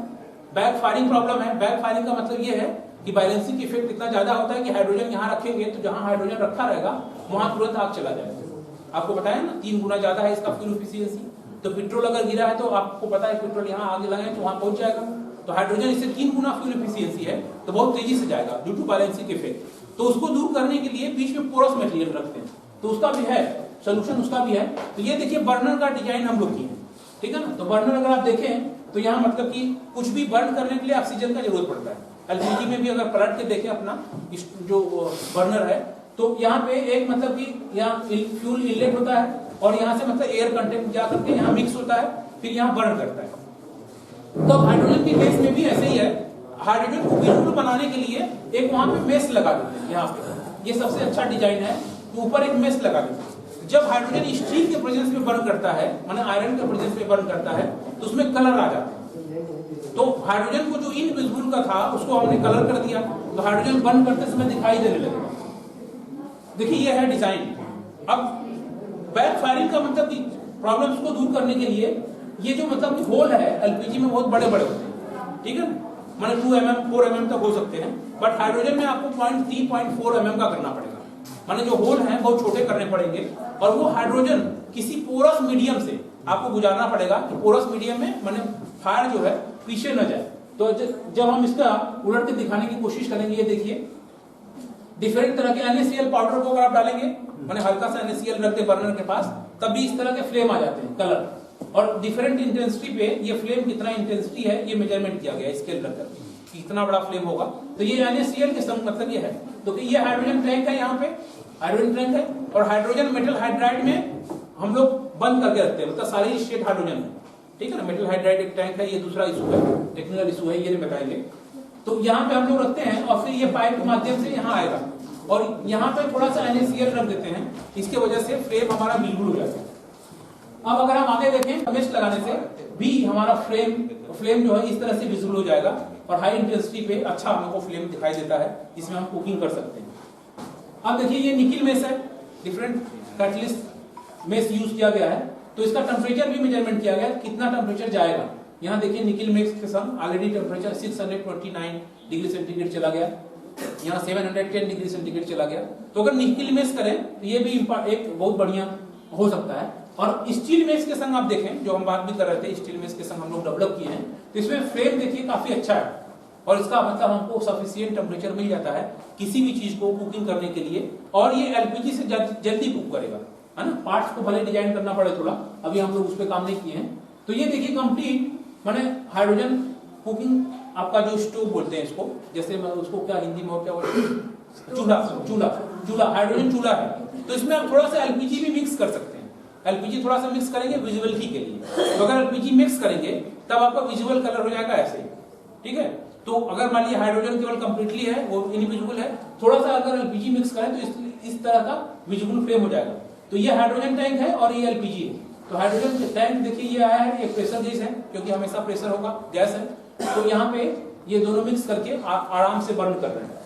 बैक फायरिंग प्रॉब्लम है। बैक फायरिंग का मतलब ये है कि बैलेंसिंग इफेक्ट इतना ज्यादा होता है कि हाइड्रोजन यहाँ रखेंगे तो जहां हाइड्रोजन रखा रहेगा वहां तुरंत आग चला जाएगा। आपको बताया ना 3 गुना ज्यादा है इसका फ्यूल एफिशिएंसी। तो पेट्रोल अगर गिरा है तो आपको पता है पेट्रोल यहाँ आगे लगाए तो वहां पहुंच जाएगा। तो हाइड्रोजन इससे 3 गुना फ्यूल एफिशिएंसी है, तो बहुत तेजी से जाएगा ड्यू टू बैलेंसिंग इफेक्ट। तो उसको दूर करने के लिए बीच में पोरस मटेरियल रखते हैं, तो उसका भी है सोल्यूशन, उसका भी है। तो ये देखिए बर्नर का डिजाइन हम लोग किए, ठीक है ना। तो बर्नर अगर आप देखें तो यहाँ मतलब कि कुछ भी बर्न करने के लिए ऑक्सीजन का जरूरत पड़ता है। एलपीजी में भी अगर पलट के देखें अपना जो बर्नर है तो यहाँ पे एक मतलब कि यहाँ फ्यूल इनलेट होता है और यहाँ से मतलब एयर कंटेंट जा करके यहाँ मिक्स होता है, फिर यहाँ बर्न करता है। तो हाइड्रोजन के केस में भी ऐसे ही है। हाइड्रोजन को विजिबल बनाने के लिए एक वहां पे मेस लगा देते हैं। यहाँ पे ये सबसे अच्छा डिजाइन है, तो ऊपर एक मेस लगा देते हैं। जब हाइड्रोजन स्टील के प्रेजेंस में बर्न करता है, माने आयरन के प्रेजेंस में बर्न करता है, तो उसमें कलर आ जाता है। तो हाइड्रोजन को जो इनविजिबल का था उसको हमने कलर कर दिया, तो हाइड्रोजन बर्न करते समय दिखाई देने लगेगा। देखिए ये है डिजाइन। अब बैक फायरिंग का मतलब कि प्रॉब्लम्स को दूर करने के लिए ये जो मतलब होल है एलपीजी में बहुत बड़े बड़े होते हैं, ठीक है, माने 2 mm 4 mm तक हो सकते हैं, बट हाइड्रोजन में आपको 0.3 0.4 mm का करना पड़ेगा। माने जो होल हैं बहुत छोटे करने पड़ेंगे और वो हाइड्रोजन किसी पोरस मीडियम से आपको गुजारना पड़ेगा कि पोरस मीडियम में माने फायर जो है पीछे न जाए। तो जब हम इसका उलट के दिखाने की कोशिश करेंगे, ये देखिए डिफरेंट तरह के NaCl पाउडर को अगर आप डालेंगे, माने हल्का सा NaCl रखते बर्नर के पास, तब भी इस तरह के फ्लेम आ जाते हैं कलर। और डिफरेंट इंटेंसिटी पे ये फ्लेम कितना इंटेंसिटी है ये मेजरमेंट किया गया स्केल रखकर कितना बड़ा फ्लेम होगा। तो ये NaCl के संग मतलब ये है। तो ये हाइड्रोजन टैंक है, यहाँ पे हाइड्रोजन टैंक है और हाइड्रोजन मेटल हाइड्राइड में हम लोग बंद करके रखते हैं, मतलब सारी स्टेट हाइड्रोजन है, ठीक है ना। मेटल हाइड्राइड एक टैंक है, ये दूसरा इशू है, टेक्निकल इशू है, ये नहीं बताएंगे। तो यहाँ पे हम लोग रखते हैं और फिर ये पाइप के माध्यम से यहाँ आएगा और यहाँ पे थोड़ा सा NaCl रख देते हैं, इसके वजह से फ्लेम हमारा विजिबल हो जाता है। अब अगर हम आगे देखें, मेश लगाने से भी हमारा फ्लेम जो है इस तरह से विजिबल हो जाएगा और हाई इंटेंसिटी पे अच्छा हमको फ्लेम दिखाई देता है, इसमें हम कुकिंग कर सकते हैं। अब देखिए ये निकिल मेश है, डिफरेंट कैटलिस्ट मेश यूज किया गया है, तो इसका टेम्परेचर भी मेजरमेंट किया गया, कितना टेम्परेचर जाएगा। यहाँ देखिए निकिल मेश के संग ऑलरेडी टेम्परेचर 629 डिग्री सेंटीग्रेड चला गया, यहाँ 710 डिग्री सेंटीग्रेड चला गया। तो अगर निकिल मेश करें तो ये भी एक बहुत बढ़िया हो सकता है। और स्टील मेश के संग आप देखें, जो हम बात भी कर रहे थे, स्टील मेश के संग हम लोग डेवलप किए हैं, तो इसमें फ्लेम देखिए काफी अच्छा है और इसका मतलब हमको सफिशिएंट टेम्परेचर मिल जाता है किसी भी चीज को कुकिंग करने के लिए। और ये एलपीजी से जल्दी कुक करेगा, है ना। पार्ट्स को भले डिजाइन करना पड़े थोड़ा, अभी हम लोग उस पर काम नहीं किए हैं। तो ये देखिए कंप्लीट माने हाइड्रोजन कुकिंग, आपका जो स्टोव बोलते हैं इसको, जैसे उसको क्या हिंदी में और क्या बोलते हैं, चूल्हा, हाइड्रोजन चूल्हा है। तो इसमें आप थोड़ा सा एलपीजी भी मिक्स कर सकते हैं। एलपीजी थोड़ा सा मिक्स करेंगे विजिबिलिटी के लिए, तो अगर एलपीजी मिक्स करेंगे तब आपका विजुअल कलर हो जाएगा ऐसे, ठीक है। तो अगर मान लीजिए हाइड्रोजन केवल कंप्लीटली है, वो इनविजिबल है, थोड़ा सा अगर एलपीजी मिक्स करें तो इस तरह का विजिबल फ्लेम हो जाएगा। तो ये हाइड्रोजन टैंक है और ये एलपीजी है। तो हाइड्रोजन टैंक देखिए ये आया है, एक प्रेशर गेज है क्योंकि हमेशा प्रेशर होगा, गैस है। तो यहाँ पे ये दोनों मिक्स करके आराम से बर्न कर रहे हैं।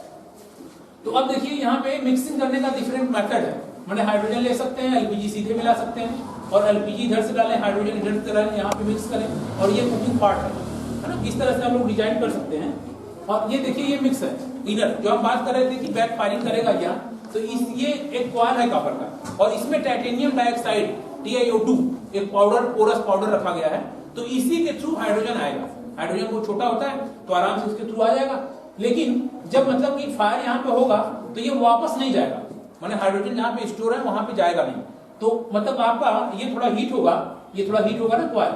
तो अब देखिए यहाँ पे मिक्सिंग करने का डिफरेंट मेथड है। मैंने हाइड्रोजन ले सकते हैं, एलपीजी सीधे मिला सकते हैं और एलपीजी इधर से डालें, हाइड्रोजन इधर से डालें, यहाँ पे मिक्स करें और ये कुकिंग पार्ट है ना। इस तरह से हम लोग डिजाइन कर सकते हैं। और ये देखिए ये मिक्स है इधर, जो हम बात कर रहे थे कि बैक फायरिंग करेगा क्या, तो ये एक कॉइल है कॉपर का और इसमें टाइटेनियम डाइऑक्साइड TiO2 एक पाउडर, पोरस पाउडर रखा गया है। तो इसी के थ्रू हाइड्रोजन आएगा। हाइड्रोजन बहुत छोटा होता है तो आराम से इसके थ्रू आ जाएगा, लेकिन जब मतलब कि फायर यहाँ पे होगा तो ये वापस नहीं जाएगा, माने हाइड्रोजन जहाँ पे स्टोर है वहां पे जाएगा नहीं। तो मतलब आपका ये थोड़ा हीट होगा, ये थोड़ा हीट होगा ना कॉइल,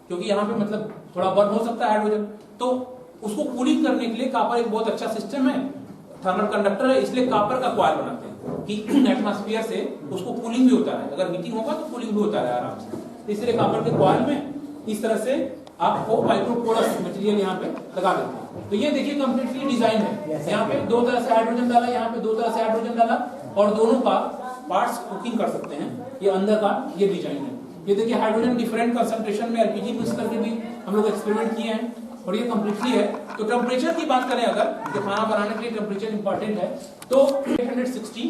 क्योंकि यहाँ पे मतलब थोड़ा बर्न हो सकता है हाइड्रोजन। तो उसको कूलिंग करने के लिए कॉपर एक बहुत अच्छा सिस्टम है, थर्मल कंडक्टर है, इसलिए कॉपर का कॉइल बनाते हैं कि एटमॉस्फेयर से उसको कूलिंग भी होता है। अगर हीटिंग होगा तो कूलिंग भी होता है आराम से। तो इसलिए कॉपर के कॉइल में इस तरह से आपको माइक्रोपोरस मटेरियल यहाँ पे लगा देते हैं। तो ये देखिए कंप्लीटली डिजाइन है। यहाँ पे दो तरह से हाइड्रोजन डाला, यहाँ पे दो तरह से हाइड्रोजन डाला और दोनों का पार्ट्स कुकिंग कर सकते हैं। ये अंदर का ये डिजाइन है। ये देखिए हाइड्रोजन डिफरेंट कंसंट्रेशन में एलपीजी मिक्स करके भी हम लोग एक्सपेरिमेंट किए हैं और ये कंप्लीटली है। तो टेम्परेचर की बात करें अगर, तो खाना बनाने के लिए टेम्परेचर इंपॉर्टेंट है, तो 860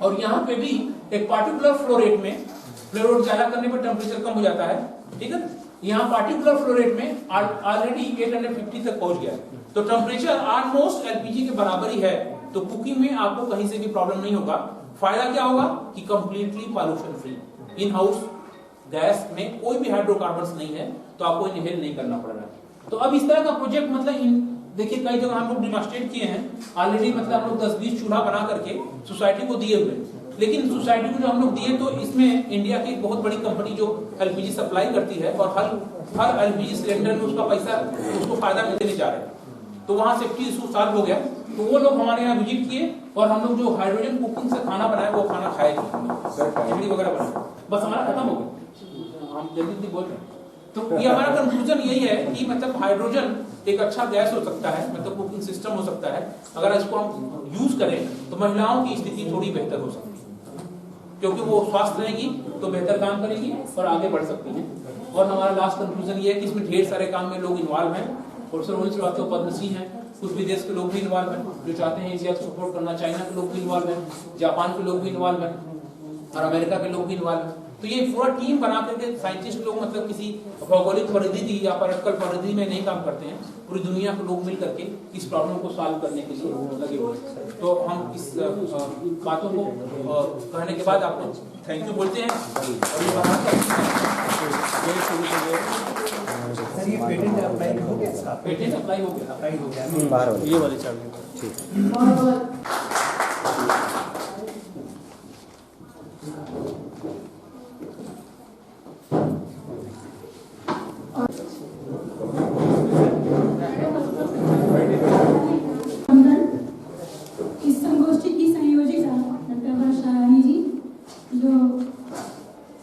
और यहाँ पे भी एक पार्टिकुलर फ्लो रेट में, फ्लो रेट ज्यादा करने पर टेम्परेचर कम हो जाता है, ठीक है। यहाँ पार्टिकुलर फ्लो रेट में ऑलरेडी 850 तक पहुंच गया है। तो टेम्परेचर ऑलमोस्ट एलपीजी के बराबर ही है। तो कुकिंग में आपको कहीं से भी प्रॉब्लम नहीं होगा। फायदा क्या होगा कि completely pollution free, in house gas में कोई भी हाइड्रोकार्बन्स नहीं है, तो आपको इनहेल नहीं करना पड़ रहा है। तो अब इस तरह का प्रोजेक्ट मतलब देखिए कई जगह हम लोग डिमॉन्स्ट्रेट किए हैं ऑलरेडी। मतलब हम लोग 10-20 चूल्हा बना करके सोसाइटी को दिए हुए, लेकिन सोसाइटी को जो हम लोग दिए तो इसमें इंडिया की एक बहुत बड़ी कंपनी जो एलपीजी सप्लाई करती है और हर एलपीजी सिलेंडर में उसका पैसा, उसको फायदा देने जा रहे हैं। तो वहां सेफ्टी इशू सॉल्व हो गया। तो वो लोग हमारे यहाँ विजिट किए और हम लोग जो हाइड्रोजन कुकिंग से खाना बनाए वो खाना खाए, खिचड़ी वगैरह बनाए, बस हमारा खत्म हो गया। हम जल्दी बोल रहे हैं। तो ये हमारा कंक्लूजन यही है कि मतलब हाइड्रोजन एक अच्छा गैस हो सकता है, मतलब कुकिंग सिस्टम हो सकता है। अगर इसको हम यूज करें तो महिलाओं की स्थिति थोड़ी बेहतर हो सकती है, क्योंकि वो स्वस्थ रहेगी तो बेहतर काम करेगी और आगे बढ़ सकती हैं। और हमारा लास्ट कंक्लूजन ये है कि इसमें ढेर सारे काम में लोग इन्वॉल्व हैं और सर उन्हीं से पद्मश्री हैं, कुछ विदेश के लोग भी इन्वॉल्व हैं जो चाहते हैं एशिया को सपोर्ट करना, चाइना के लोग भी इन्वॉल्व हैं, जापान के लोग भी इन्वॉल्व हैं और अमेरिका के लोग भी इन्वॉल्व हैं। तो ये पूरा टीम बना करके साइंटिस्ट लोग मतलब किसी भौगोलिक परिधि या पर्यटन परिधि में नहीं काम करते हैं, पूरी दुनिया के लोग मिल करके इस प्रॉब्लम को सॉल्व करने के लिए लगे हुए हैं। तो हम इस बातों को कहने के बाद आपको थैंक यू बोलते हैं और ये सर ये पेटेंट अप्लाई हो गया? पेटेंट अप्लाई हो गया, बाहर ये वाली चाबी ठीक। इस संगोष्ठी की संयोजिका डॉक्टर वर्षा रानी जी, जो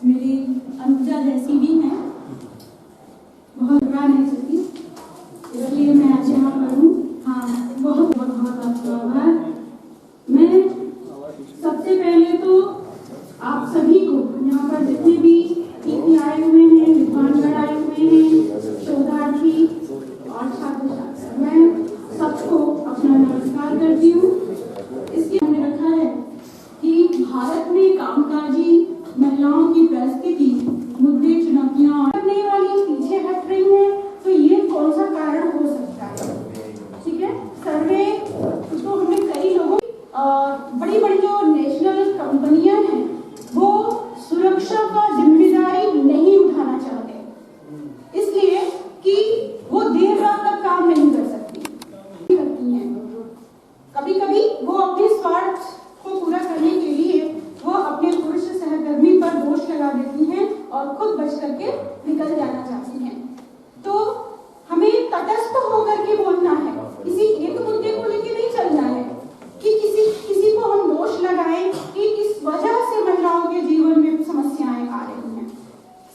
मेरी अनुजा जैसी भी हैं, बहुत बड़ा नहीं सकती, इसलिए मैं आज यहाँ पर हूँ। हाँ, बहुत बहुत बहुत आपका आभार। मैं सबसे पहले तो आप सभी को यहाँ पर जितने भी अतिथि आए हुए हैं, विद्वानगण आए हुए हैं, शोधार्थी और छात्र छात्रा, मैं सबको अपना नमस्कार करती हूँ। इसके हमने रखा है कि भारत में कामकाजी महिलाओं की परिस्थिति, मुद्दे, चुनौतियां करने वाली पीछे हट रही हैं, तो ये कौन सा कारण हो सकता है? ठीक है, सर्वे तो हमने कई लोगों, बड़ी बड़ी जो नेशनल कंपनियां हैं वो सुरक्षा का जिम्मेदारी नहीं उठाना चाहते, इसलिए कि वो देर रात तक काम नहीं कर सकती हैं। कभी कभी वो अपने स्वार्थ को पूरा करने के लिए वो अपने पुरुष सहकर्मी पर दोष लगा देती हैं और खुद बच करके निकल जाना चाहती हैं। तो हमें तटस्थ होकर के बोलना है, किसी एक मुद्दे को लेकर नहीं चलना है कि किसी को हम दोष लगाएं कि इस वजह से महिलाओं के जीवन में समस्याएं आ रही हैं।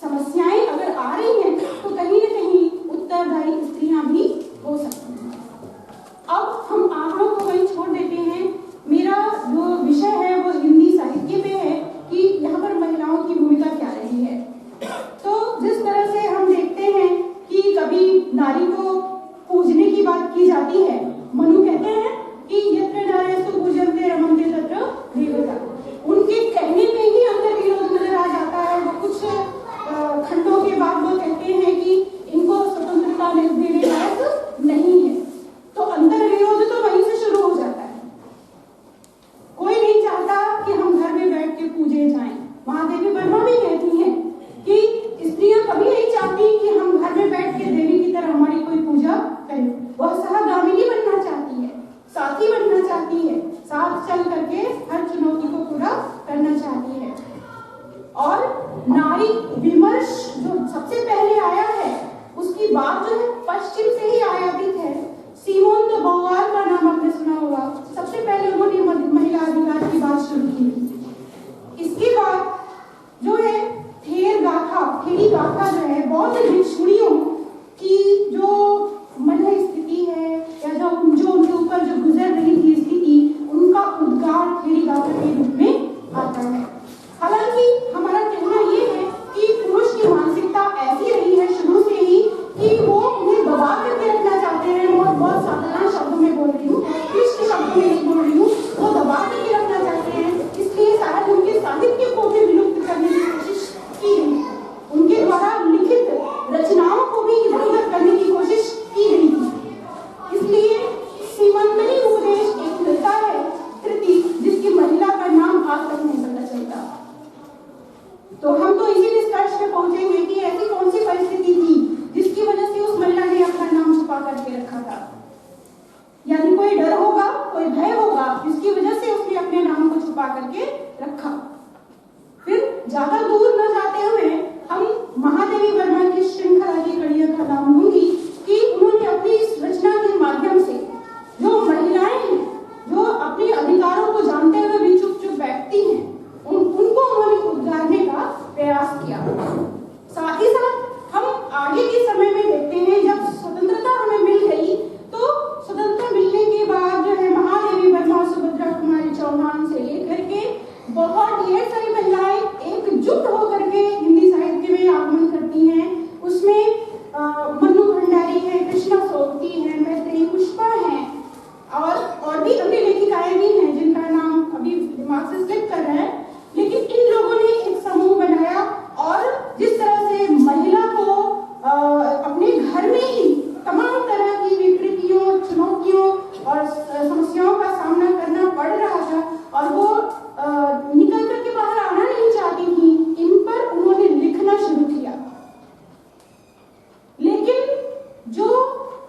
समस्याएं अगर आ रही हैं तो कहीं न कहीं उत्तरदायी स्त्रियां भी हो सकती हैं। अब हम आप लोग को वहीं छोड़ देते हैं। मेरा जो विषय है वो हिंदी साहित्य पे है कि यहाँ पर महिलाओं की भूमिका क्या रही है। तो जिस तरह से हम आपका जो है बौद्ध भिक्षुणियों की जो मन स्थिति है या जो उनके ऊपर जो गुजर रही थी स्थिति, उनका उद्गार खेड़ी गाथा के रूप में आता है। हालांकि हमारा कहना ये है कि पुरुष की मानसिकता ऐसी रही है शुरू से ही कि वो उन्हें दबा करके रखना चाहते हैं। मैं बहुत साधारण शब्दों में बोल रही हूँ, क्लिष्ट शब्दों में नहीं बोल रही हूँ, वो दबा करके रखना चाहते हैं। इसलिए शायद उनके साहित्य को भी विलुप्त करने की कोशिश की गई, उनके द्वारा लिखित रचनाओं को भी इधर-उधर करने की कोशिश की गई थी। इसलिए सीमंतनी उपदेश एक मिलता है कृति जिसकी महिला का नाम आज तक नहीं पता चलता। तो हम तो इसी निष्कर्ष पे पहुंचेंगे कि ऐसी कौन सी परिस्थिति थी जिसकी वजह से उस महिला ने अपना नाम छुपा करके रखा था। यानी कोई डर होगा, कोई भय होगा जिसकी वजह से उसने अपने नाम को छुपा करके रखा। फिर ज्यादा दूर न जाते हुए हम महादेवी वर्मा की श्रृंखला की कड़ियों का नाम लूंगी कि उन्होंने अपनी इस रचना के माध्यम से जो महिलाएं हैं, जो अपने अधिकारों को जानते हुए भी चुप चुप बैठती हैं, उनको उन्होंने उद्गारने का प्रयास किया। साथ ही साथ हम आगे के समय में देखते हैं जब स्वतंत्रता हमें मिल गई तो स्वतंत्रता मिलने के बाद जो है महादेवी वर्मा और सुभद्रा कुमारी चौहान से लेकर के बहुत ढेर सारी महिलाएं एकजुट होकर के हिंदी साहित्य में आगमन करती हैं। उसमें मन्नू भंडारी है, कृष्णा सोबती है, मैत्रेयी पुष्पा है और भी अन्य लेखिकाएं भी हैं जिनका नाम अभी दिमाग से स्लिप कर रहा है। लेकिन इन लोगों ने एक समूह बनाया और जिस तरह से महिला को अपने घर में ही तमाम तरह की विकृतियों, चुनौतियों और समस्याओं का सामना करना पड़ रहा था और वो निकल करके बाहर आना नहीं चाहती थी, इन पर उन्होंने लिखना शुरू किया। लेकिन जो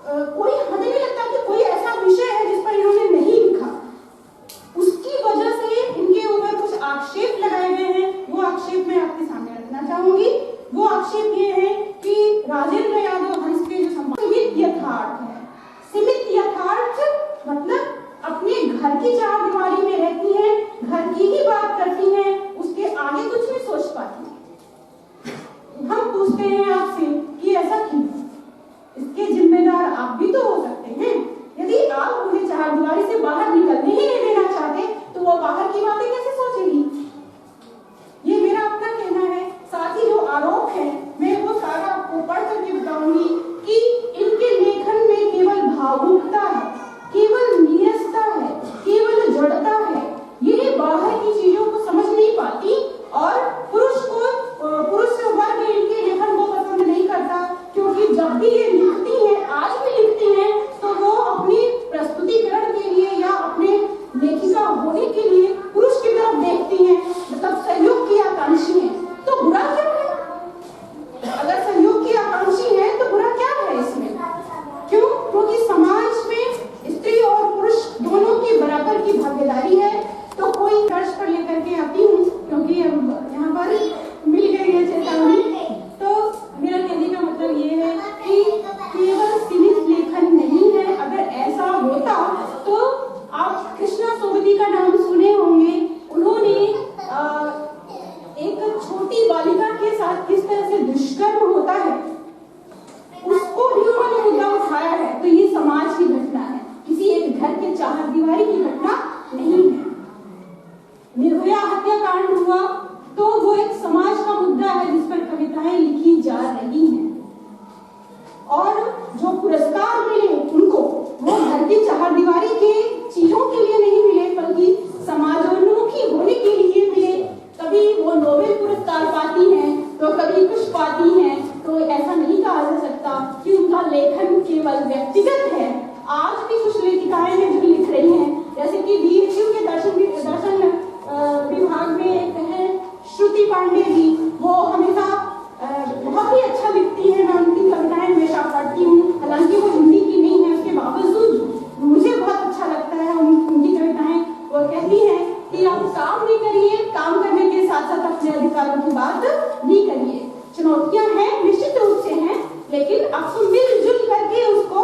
हमें नहीं लगता कि कोई ऐसा विषय है जिस पर इन्होंने नहीं लिखा, उसकी वजह से इनके ऊपर कुछ आक्षेप लगाए गए हैं। वो आक्षेप मैं आपके सामने रखना चाहूंगी। वो आक्षेप ये है कि राजेंद्र यादव हंस के जो सीमित यथार्थ है। सीमित यथार्थ मतलब अपने घर की चार दीवारी में रहती हैं, घर की ही बात करती हैं, उसके आगे कुछ नहीं सोच पाती। हम पूछते हैं आपसे कि ऐसा क्यों? इसके जिम्मेदार आप भी तो हो सकते हैं। यदि आप उन्हें चार दीवारी से बाहर निकलने ही नहीं देना चाहते तो वो बाहर की बातें कैसे सोचेगी? ये मेरा अपना कहना है। साथ ही जो आरोप है मैं वो सारा आपको पढ़ करके बताऊंगी कि इनके लेखन में केवल भावुकता है, केवल नीरसता है, केवल जड़ता है। ये बाहर की चीजों को समझ नहीं पाती और पुरुष वर्ग इनके लेखन को पसंद नहीं करता, क्योंकि जब भी ये लिखती हैं, आज भी लिखती हैं, तो वो अपनी प्रस्तुतिकरण के लिए या अपने लेखिका होने के लिए पुरुष की तरफ देखती हैं, मतलब सहयोग की आकांक्षी है। तो बुरा क्या है? अगर सहयोग की आकांक्षी है तो बुरा क्या है इसमें? क्यों? क्योंकि समाज में स्त्री और पुरुष दोनों की बराबर की भागीदारी है। तो कोई कर्ज पर लेकर के आती हूँ क्योंकि अब यहाँ पर मिल गई है चेतावनी। तो मेरा कहने का मतलब ये है कि केवल सीमित लेखन नहीं है। अगर ऐसा होता तो आप कृष्णा सोबती का नाम सुने होंगे। उन्होंने एक छोटी बालिका के साथ किस तरह से दुष्कर्म होता है उसको भी उन्होंने मुद्दा उठाया है। तो ये समाज की घटना है, किसी एक घर के चार दीवारी की घटना नहीं है। निर्भया हत्याकांड हुआ तो वो एक समाज का मुद्दा है जिस पर कविताएं लिखी जा रही हैं। और जो पुरस्कार मिले उनको वो घर की चार दीवारी के चीजों के लिए नहीं मिले बल्कि समाजोन्मुखी होने के लिए मिले। कभी वो नोबेल पुरस्कार पाती हैं तो कभी कुछ पाती हैं। तो ऐसा नहीं कहा जा सकता कि उनका लेखन केवल व्यक्तिगत है। आज भी कुछ लेखिकाएं हैं जो लिख रही हैं, जैसे कि BHU के दर्शन विभाग में एक है श्रुति पांडे जी। वो हमेशा बहुत ही अच्छा लिखती हैं। मैं उनकी कविताएं हमेशा पढ़ती हूँ, हालांकि वो हिंदी की नहीं है, उसके बावजूद मुझे बहुत अच्छा लगता है उनकी कविताएं। वो कहती हैं कि आप काम भी करिए, काम करने के साथ साथ अपने अधिकारों की बात भी करिए। चुनौतियां हैं, निश्चित रूप से हैं, लेकिन आपको मिलजुल करके उसको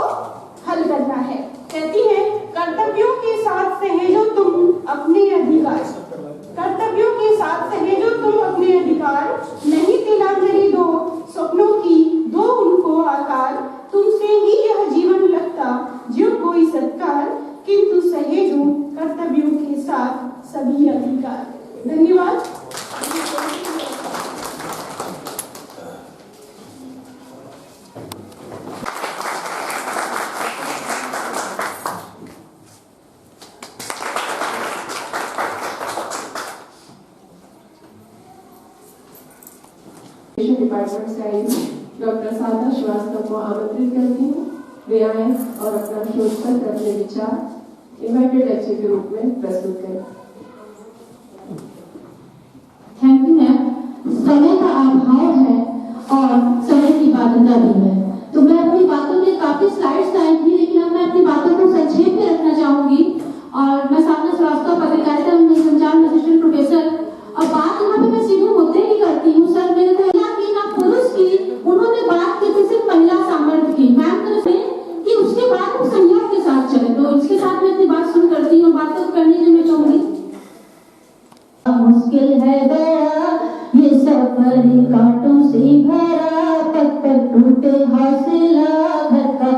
हल करना है। कहती है कर्तव्यों के साथ सहेजो तुम अपने अधिकार, कर्तव्यों के साथ सहेजो तुम अपने अधिकार, नहीं तिलांजलि दो स्वप्न डिपार्टमेंट से आई हूँ। डॉक्टर साधना श्रीवास्तव को आमंत्रित करती हूँ, वे आए और अपना शोध पत्र, अपने विचार इनवाइटेड लेक्चर के रूप में प्रस्तुत करें। Thank you ma'am. समय का अभाव है और समय की बाध्यता भी है, तो मैं अपनी बातों में काफी स्लाइड्स आई थी, लेकिन अब मैं अपनी बातों को संक्षेप में रखना चाहूंगी। और मैं साधना श्रीवास्तव, पत्रकारिता में संचार में असिस्टेंट प्रोफेसर। और बात यहाँ पे मैं सीधे मुद्दे की करती हूँ। सर मैंने महिला की ना पुरुष की, उन्होंने बात की थी सिर्फ महिला सामर्थ्य की। मैम कि उसके बाद हम संयोग के साथ चले, तो इसके साथ मैं अपनी बात शुरू करती हूँ। बातों को करने के मैं चाहूंगी। मुश्किल है बड़ा ये सफर कांटों से भरा, पग पग टूटे हौसला घर का,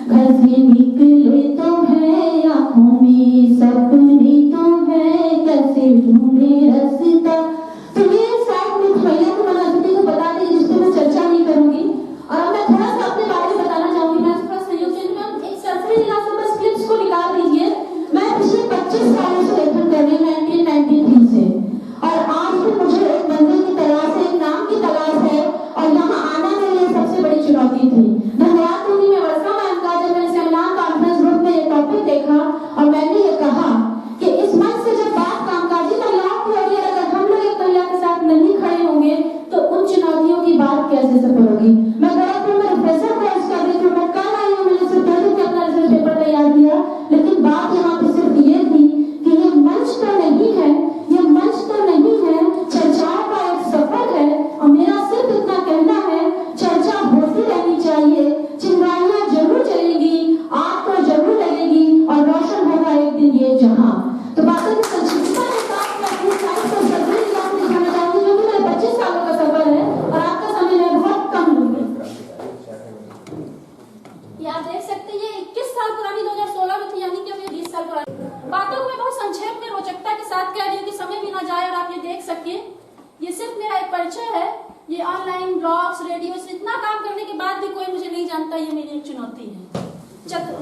घर से निकले तो है आंखों में सपने तो है, कैसे ढूंढे रास्ता। तो ये साथ में महिला को मनाते को बता दें, जिस पे मैं चर्चा नहीं करूंगी। और अब मैं थोड़ा सा अपने बारे में बताना चाहूंगी। मैं थोड़ा सहयोग से एक सरसरी इलाका बस क्लिप्स को निकाल दीजिए। मैं पिछले 25 सालों से लेखन कर रही हूँ, 1993 से, और आज भी मुझे एक मंजिल की तलाश है, एक नाम की तलाश है, और यहाँ आना मेरे लिए सबसे बड़ी चुनौती थी। धन्यवाद दूंगी मैं वर्षा मैम का, जब मैंने सेमिनार कॉन्फ्रेंस ग्रुप में ये टॉपिक देखा और मैंने ये कहा कि इस मंच से जब बात कामकाजी महिलाओं की हो रही है, अगर हम लोग एक महिला के साथ नहीं खड़े होंगे तो उन चुनौतियों की बात कैसे सफल होगी। मैं गोरखपुर में रिफ्रेशर कोर्स कर रही थी, मैं कल आई हूँ, मैंने सिर्फ 2 दिन में अपना रिसर्च पेपर तैयार किया, लेकिन बात यहाँ पे सिर्फ ये थी कि ये मंच तो नहीं है, ये मंच तो नहीं है, चर्चाओं का एक सफर है। और मेरा सिर्फ इतना कहना है, चर्चा होती रहनी चाहिए, चिंगारियां जरूर चलेगी, आग तो जरूर लगेगी और रोशन होगा एक दिन ये जहां। तो बातों की संक्षिप्तता के साथ मैं अपनी साइड पर सफर दिखाना चाहूंगी, जो कि मेरे 25 सालों का सफर है और आपका समय मैं बहुत कम लूंगी। ये आप देख सकते हैं, ये 21 साल पुरानी 2016 में थी, यानी कि अब ये 20 साल पुरानी। बातों को मैं बहुत संक्षेप में रोचकता के साथ कह रही हूँ कि समय भी ना जाए और आप ये देख सके। ये सिर्फ मेरा एक परिचय है। ये ऑनलाइन ब्लॉग्स, रेडियो से इतना काम करने के बाद भी कोई मुझे नहीं जानता, ये मेरी एक चुनौती है।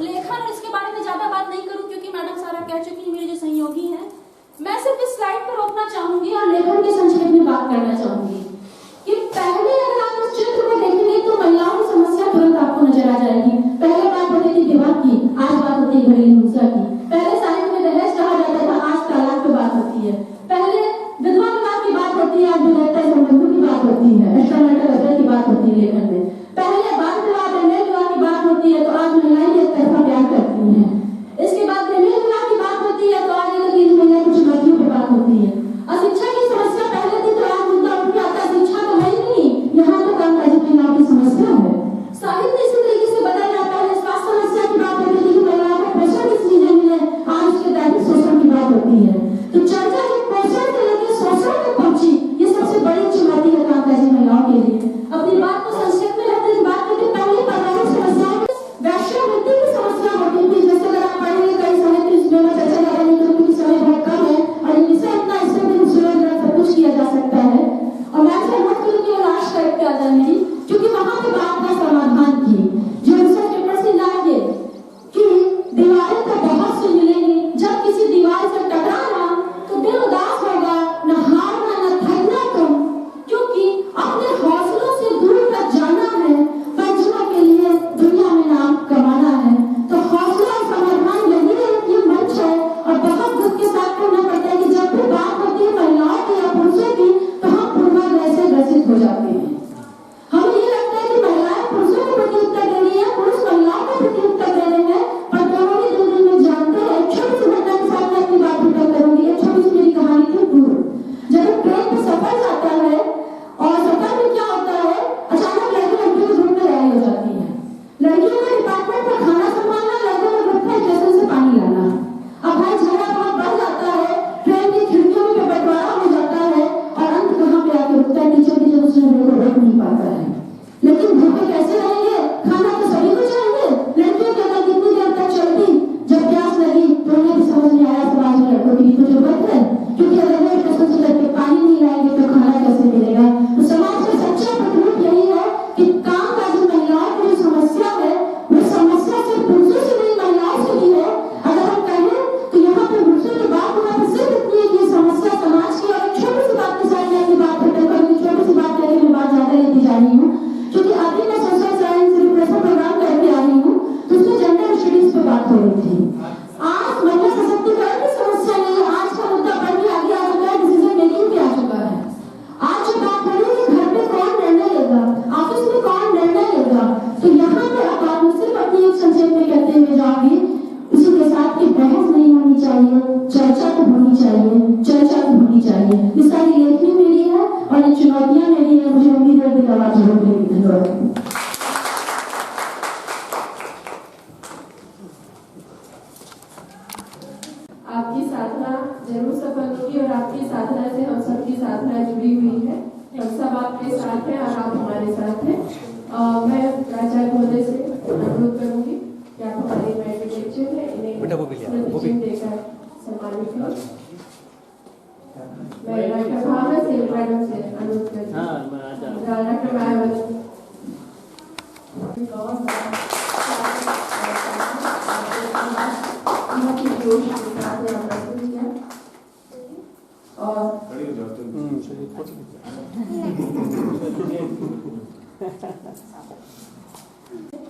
लेखन और इसके बारे में ज्यादा बात नहीं करूँ क्योंकि मैडम सारा कह चुकी, मेरे जो सहयोगी हैं। मैं सिर्फ इस स्लाइड पर रोकना चाहूंगी और लेखन के संक्षेप में बात करना चाहूंगी कि पहले अगर आप इस चित्र को देखेंगे तो महिलाओं की समस्या तुरंत आपको नजर आ जाएगी। पहले बात होती थी विवाह की, आज बात होती है घरेलू हिंसा की। पहले साहित्य में दहेज कहा जाता था, आज तलाक पे बात होती है। पहले विधवा विवाह की बात होती है, आज विवाहिता संबंधों की बात होती है, एक्स्ट्रामैरिटल अफेयर की बात होती है लेखन में। पहले बाल विवाह, प्रेम विवाह की बात होती है, तो आज महिलाएं एक तरफा प्यार करती हैं। इसके बाद प्रेम विवाह की बात होती है, तो आज महिला की चुनौतियों पर बात होती है। और शिक्षा की समस्या पहले थी, तो आज मुद्दा हुई है। हम सब आपके साथ हैं और आप हमारे साथ हैं। मैं प्राचार्य महोदय से अनुरोध करूंगी कि आप हमारे मेडिकल लेक्चर है इन्हें स्मृति देकर सम्मानित करें। मैं डॉक्टर भावना सिंह मैडम से अनुरोध करती हूँ। डॉक्टर मायावती और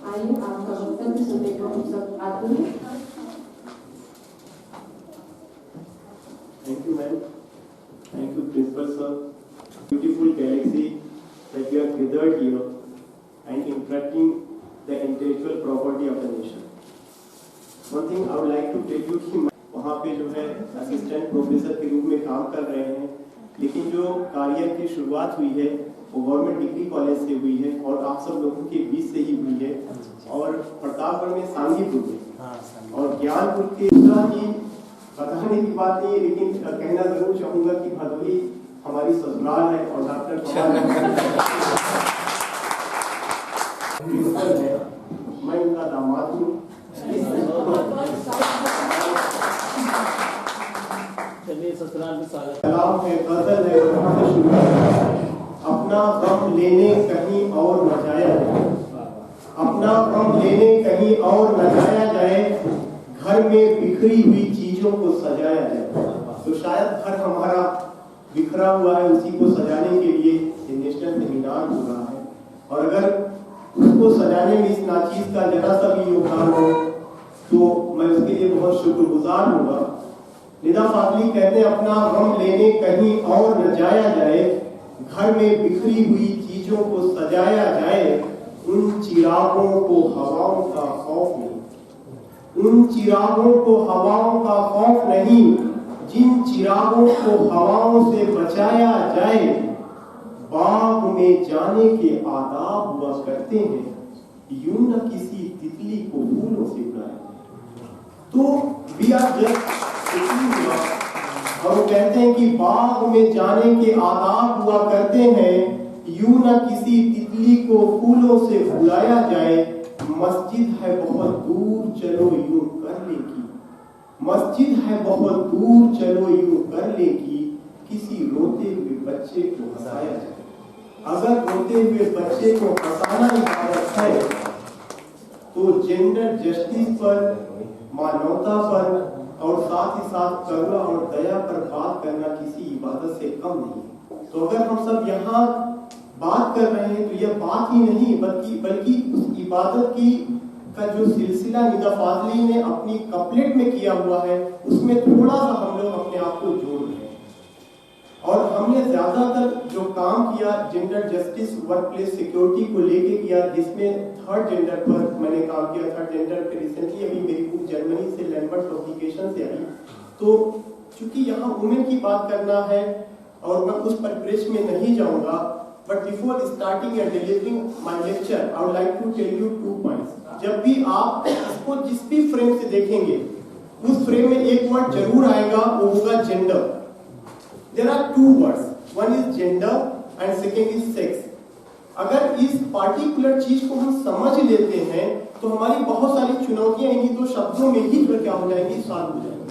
आइए आपका वक्तव्य सुनने को हम सब आते हैं। Thank you, ma'am. Thank you, Principal sir. Beautiful galaxy that you have gathered here and interacting the intellectual property of the nation. One thing I would like to tell you कि वहाँ पे जो है असिस्टेंट प्रोफेसर के रूप में काम कर रहे हैं, लेकिन जो कार्य की शुरुआत हुई है वो गवर्नमेंट डिग्री कॉलेज से हुई है और आप सब लोगों के बीच से ही हुई है और प्रतापगढ़ में सांगीपुर में और ज्ञानपुर के की बताने की बात नहीं है, लेकिन कहना जरूर चाहूंगा कि भदोही हमारी ससुराल है और डॉक्टर है, मैं उनका दामाद हूँ। कलाम है, गजल है, अपना गम लेने कहीं और न जाया जाए, अपना गम लेने कहीं और न जाया जाए, घर में बिखरी हुई चीजों को सजाया जाए। तो शायद घर हमारा बिखरा हुआ है, उसी को सजाने के लिए ये नेशनल सेमिनार हो रहा है और अगर उसको सजाने में इस नाचीज का जरा सा भी योगदान हो तो मैं उसके लिए बहुत शुक्रगुजार होगा। निदा फाजली कहते हैं अपना गम लेने कहीं और न जाया जाए, घर में बिखरी हुई चीजों को सजाया जाए, उन चिरागों को हवाओं का खौफ नहीं, उन चिरागों को हवाओं का खौफ नहीं, जिन चिरागों को हवाओं से बचाया जाए, बाग में जाने के आदाब हुआ करते हैं, यूं न किसी तितली को फूलों से बुलाया। तो वी आर जस्ट और कहते हैं कि बाग में जाने के आदाब हुआ करते हैं, यूं न किसी तितली को फूलों से बुलाया जाए, मस्जिद है बहुत दूर चलो यूं कर ले की, मस्जिद है बहुत दूर चलो यूं कर ले की, किसी रोते हुए बच्चे को हंसाया जाए। अगर रोते हुए बच्चे को हंसाना इबादत है तो जेंडर जस्टिस पर, मानवता पर और साथ ही साथ करुणा और दया पर बात करना किसी इबादत से कम नहीं। तो अगर हम सब यहाँ बात कर रहे हैं तो यह बात ही नहीं बल्कि उस इबादत की का जो सिलसिला निदा फाजली ने अपनी कपलेट में किया हुआ है उसमें थोड़ा सा हम लोग अपने आप को जोड़ रहे हैं। और हमने ज्यादातर जो काम किया gender justice work place security को लेके किया, जिसमें थर्ड जेंडर पर मैंने काम किया। थर्ड जेंडर पे रिसेंटली अभी मेरी बुक जर्मनी से लैम्बर्ट पब्लिकेशन से आई। तो चूंकि यहाँ वुमेन की बात करना है और मैं उस परिप्रेक्ष्य में नहीं जाऊंगा, but before starting and delivering my lecture I would like to tell you 2 points. जब भी आप इसको जिस भी फ्रेम से देखेंगे उस फ्रेम में एक वर्ड जरूर आएगा, वो होगा gender. There are 2 words, one is gender and second is sex. अगर इस पार्टिकुलर चीज को हम समझ लेते हैं तो हमारी बहुत सारी चुनौतियां इन्हीं 2 शब्दों में ही क्या हो जाएंगी, सॉल्व हो जाएंगी।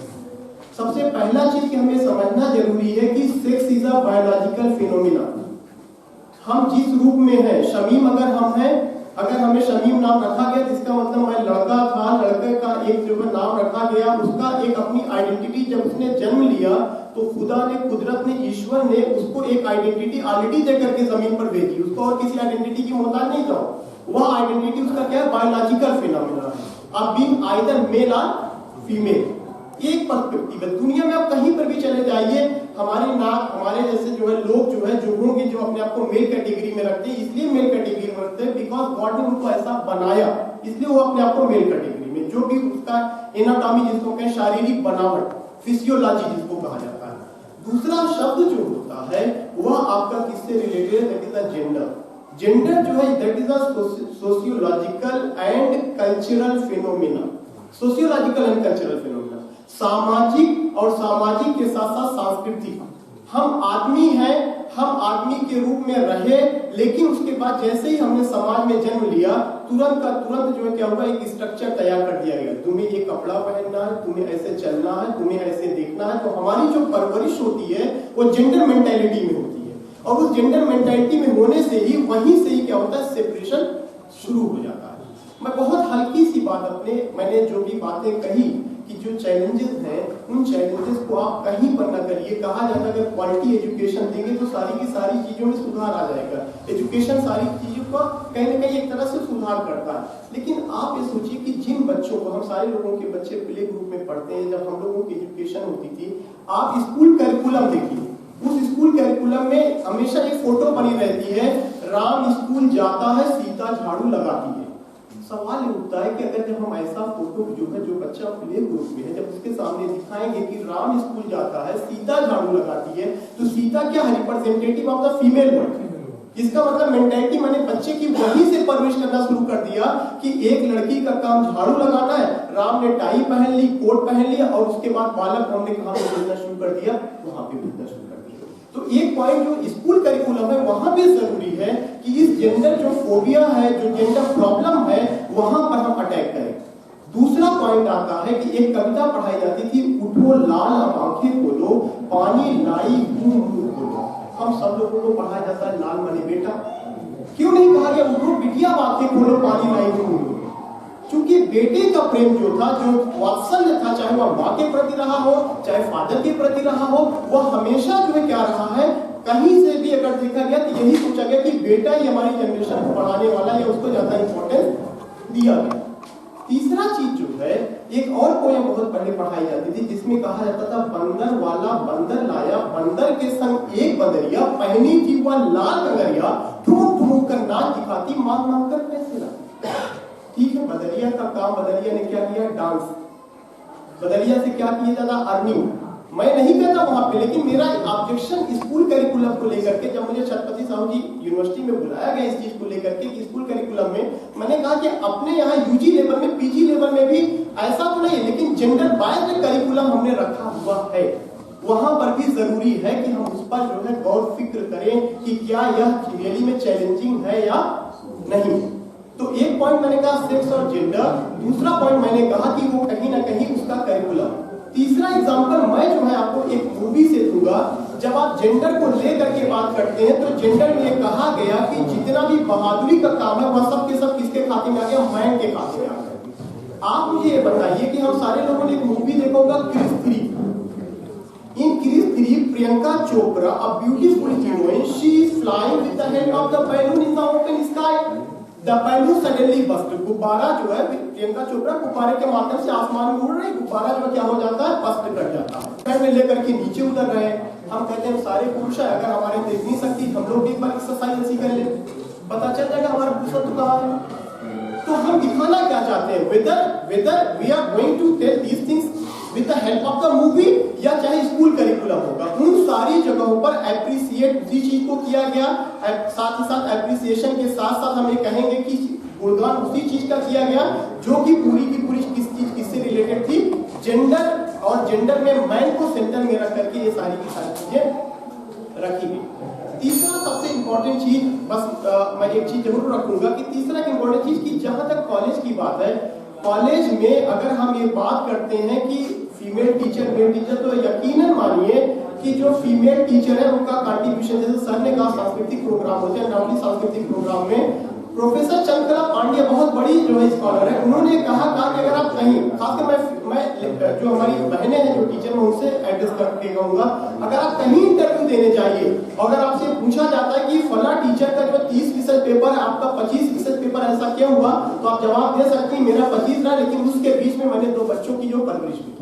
सबसे पहला चीज कि हमें समझना जरूरी है कि sex is a biological phenomena. हम जिस रूप में हैं, शमीम अगर हम हैं, अगर हमें शमीम नाम रखा गया तो इसका मतलब मैं लड़का था, लड़के का एक जो नाम रखा गया, उसका एक अपनी आइडेंटिटी जब उसने जन्म लिया तो खुदा ने, कुदरत ने, ईश्वर ने उसको एक आइडेंटिटी ऑलरेडी दे करके जमीन पर भेजी। उसको और किसी आइडेंटिटी की मोहताज नहीं था। वह आइडेंटिटी उसका क्या है, बायोलॉजिकल फिनोमेना है। अब बीइंग आइदर मेल और फीमेल, एक पर्सपेक्टिव है। दुनिया में आप कहीं पर भी चले जाइए, हमारे जैसे जो है लोग जो होंगे जो अपने आप को मेल कैटेगरी में रखते हैं, इसलिए मेल कैटेगरी में रखते हैं बिकॉज गॉड ने उनको ऐसा बनाया, इसलिए वो अपने आप को मेल कैटेगरी में, जो भी उसका एनाटॉमी जिसको कहें, शारीरिक बनावट, फिजियोलॉजी जिसको कहा जाता है। दूसरा शब्द जो होता है वह आपका किससे रिलेटेड है, that is the gender. Gender जो है that is a sociological and cultural phenomena. Sociological and cultural phenomena, सामाजिक और सामाजिक के साथ साथ सांस्कृतिक। हम आदमी हैं, हम आदमी के रूप में रहे, लेकिन उसके बाद जैसे ही हमने समाज में जन्म लिया, तुरंत का तुरंत जो है क्या हुआ, एक स्ट्रक्चर तैयार कर दिया गया, तुम्हें ये कपड़ा पहनना है, तुम्हें ऐसे चलना है, तुम्हें ऐसे देखना है। तो हमारी जो परवरिश होती है वो जेंडर मेंटालिटी में होती है, और उस जेंडर मेंटालिटी में होने से ही वहीं से ही क्या होता है, सेपरेशन शुरू हो जाता है। मैं बहुत हल्की सी बात मैंने जो भी बातें कही कि जो चैलेंजेस हैं, उन चैलेंजेस को आप कहीं पर ना करिए। कहा जाता है अगर क्वालिटी एजुकेशन देंगे तो सारी की सारी चीजों में सुधार आ जाएगा। एजुकेशन सारी चीजों का कहीं ना कहीं एक तरह से सुधार करता है, लेकिन आप ये सोचिए कि जिन बच्चों को, हम सारे लोगों के बच्चे प्ले ग्रुप में पढ़ते हैं, जब हम लोगों की एजुकेशन होती थी, आप स्कूल करिकुलम देखिए, उस स्कूल करिकुलम में हमेशा एक फोटो बनी रहती है, राम स्कूल जाता है, सीता झाड़ू लगाती है। सवाल ये उठता है कि अगर जब हम ऐसा फोटो जो है, जो बच्चा प्ले ग्रुप में है, जब उसके सामने दिखाएंगे कि राम स्कूल जाता है, सीता झाड़ू लगाती है, तो सीता क्या है, representative of the female world. इसका मतलब मेंटालिटी मैंने बच्चे की वहीं से परवरिश करना शुरू कर दिया कि एक लड़की का काम झाड़ू लगाना है, राम ने टाई पहन ली, कोट पहन लिया, और उसके बाद बालक हमने कहा भेजना शुरू कर दिया, वहां पे भेजना शुरू कर दिया। तो एक पॉइंट जो स्कूल करिकुलम है वहां पे जरूरी है कि इस जेंडर जो फोबिया है, जो जेंडर प्रॉब्लम है, वहां पर हम अटैक करें। दूसरा पॉइंट आता है कि एक कविता पढ़ाई जाती थी, उठो लाल अब आंखें खोलो, पानी लाई मुंह खोलो। हम सब लोगों को पढ़ाया जाता है लाल माने बेटा, क्यों नहीं कहा गया उठो बिटिया आंखें खोलो, पानी लाई मुंह खोलो? क्योंकि बेटे का प्रेम जो था, जो वात्सल्य था, चाहे वह माँ के प्रति रहा हो, चाहे फादर के प्रति रहा हो, वह हमेशा जो है क्या रहा है, कहीं से भी अगर देखा गया तो यही सोचा गया कि बेटा ही हमारी जनरेशन को पढ़ाने वाला है, उसको ज्यादा इंपॉर्टेंस दिया गया। तीसरा चीज जो है, एक और पोएम बहुत पहले पढ़ाई जाती थी जिसमें कहा जाता था, बंदर वाला बंदर लाया, बंदर के संग एक बंदरिया, पहनी थी वह लाल कंगरिया, ठुमुक ठुमुक कर नाच दिखाती, मांग मांग कर पैसे लाती। ठीक है, बदरिया का काम, बदरिया ने क्या किया, डांस। बदरिया से क्या किया जाता, अर्निंग। मैं नहीं कहता वहां पे, लेकिन मेरा ऑब्जेक्शन स्कूल करिकुलम को लेकर के, जब मुझे छत्रपति साहू जी यूनिवर्सिटी में बुलाया गया इस चीज को लेकर के कि स्कूल करिकुलम में, मैंने कहा कि अपने यहाँ यूजी लेवल में, पीजी लेवल में भी ऐसा तो नहीं, लेकिन जेंडर बायस्ड करिकुलम हमने रखा हुआ है। वहां पर भी जरूरी है कि हम उस पर जो है गौर फिक्र करें कि क्या यह रियली में चैलेंजिंग है या नहीं। तो एक पॉइंट मैंने कहा सेक्स और जेंडर, दूसरा पॉइंट मैंने कहा कि वो कहीं ना कहीं उसका करिकुलम। तीसरा एग्जांपल मैं जो है आपको एक मूवी से दूंगा। जब आप जेंडर को लेकर के बात करते हैं तो जेंडर में कहा गया कि जितना भी बहादुरी का काम है वह सब के सब किसके खाते में आ गया, मैन के खाते में आ गया। आप मुझे ये बताइए कि हम सारे लोगों ने एक मूवी देखा होगा Krrish 3। In Krrish 3 Priyanka Chopra, a beautiful heroine, she is flying with the head of the balloon in the open sky. The balloon suddenly bust. गुब्बारा जो है, प्रियंका चोपड़ा गुब्बारे के माध्यम से आसमान में उड़ रही, गुब्बारा जो क्या हो जाता है, बस्ट कर जाता है, पैर में लेकर के नीचे उतर रहे। हम कहते हैं सारे पुरुष है, अगर हमारे में इतनी शक्ति, हम लोग एक बार एक्सरसाइज ऐसी कर ले, पता चल जाएगा हमारा पुरुषत्व कहाँ है। तो हम दिखाना क्या चाहते हैं, whether we are going to tell these things with the help of the movie या चाहे स्कूल करिकुलम होगा, उन सारी जगहों पर एप्रिसिएट उसी चीज को किया गया। साथ ही साथ एप्रिसिएशन के साथ साथ हम ये कहेंगे कि गुणगान उसी चीज का किया गया जो कि पूरी की पूरी किससे रिलेटेड थी, जेंडर, और जेंडर में मैन को सेंटर में रख करके ये सारी की सारी चीजें रखी गई। तीसरा सबसे इंपॉर्टेंट चीज, बस मैं एक चीज जरूर रखूंगा कि तीसरा इंपॉर्टेंट चीज कि जहां तक कॉलेज की बात है, कॉलेज में अगर हम ये बात करते हैं कि फीमेल टीचर मेल टीचर, तो यकीनन मानिए कि जो फीमेल टीचर है उनका कंट्रीब्यूशन, जैसे सर ने कहा सांस्कृतिक प्रोग्राम होते हैं, नवली सांस्कृतिक प्रोग्राम में प्रोफेसर चंद्रकला पांड्या बहुत बड़ी जो है स्कॉलर है, उन्होंने कहा कि अगर आप कहीं, खासकर मैं जो हमारी बहनें हैं जो टीचर, मैं उनसे एड्रेस करके कहूंगा, अगर आप कहीं इंटरव्यू देने जाइए, अगर आपसे पूछा जाता है कि फला टीचर का जो 30% पेपर है, आपका 25% पेपर ऐसा क्यों हुआ, तो आप जवाब दे सकते हैं मेरा 25 रहा, लेकिन उसके बीच में मैंने 2 बच्चों की जो परवरिश भी की,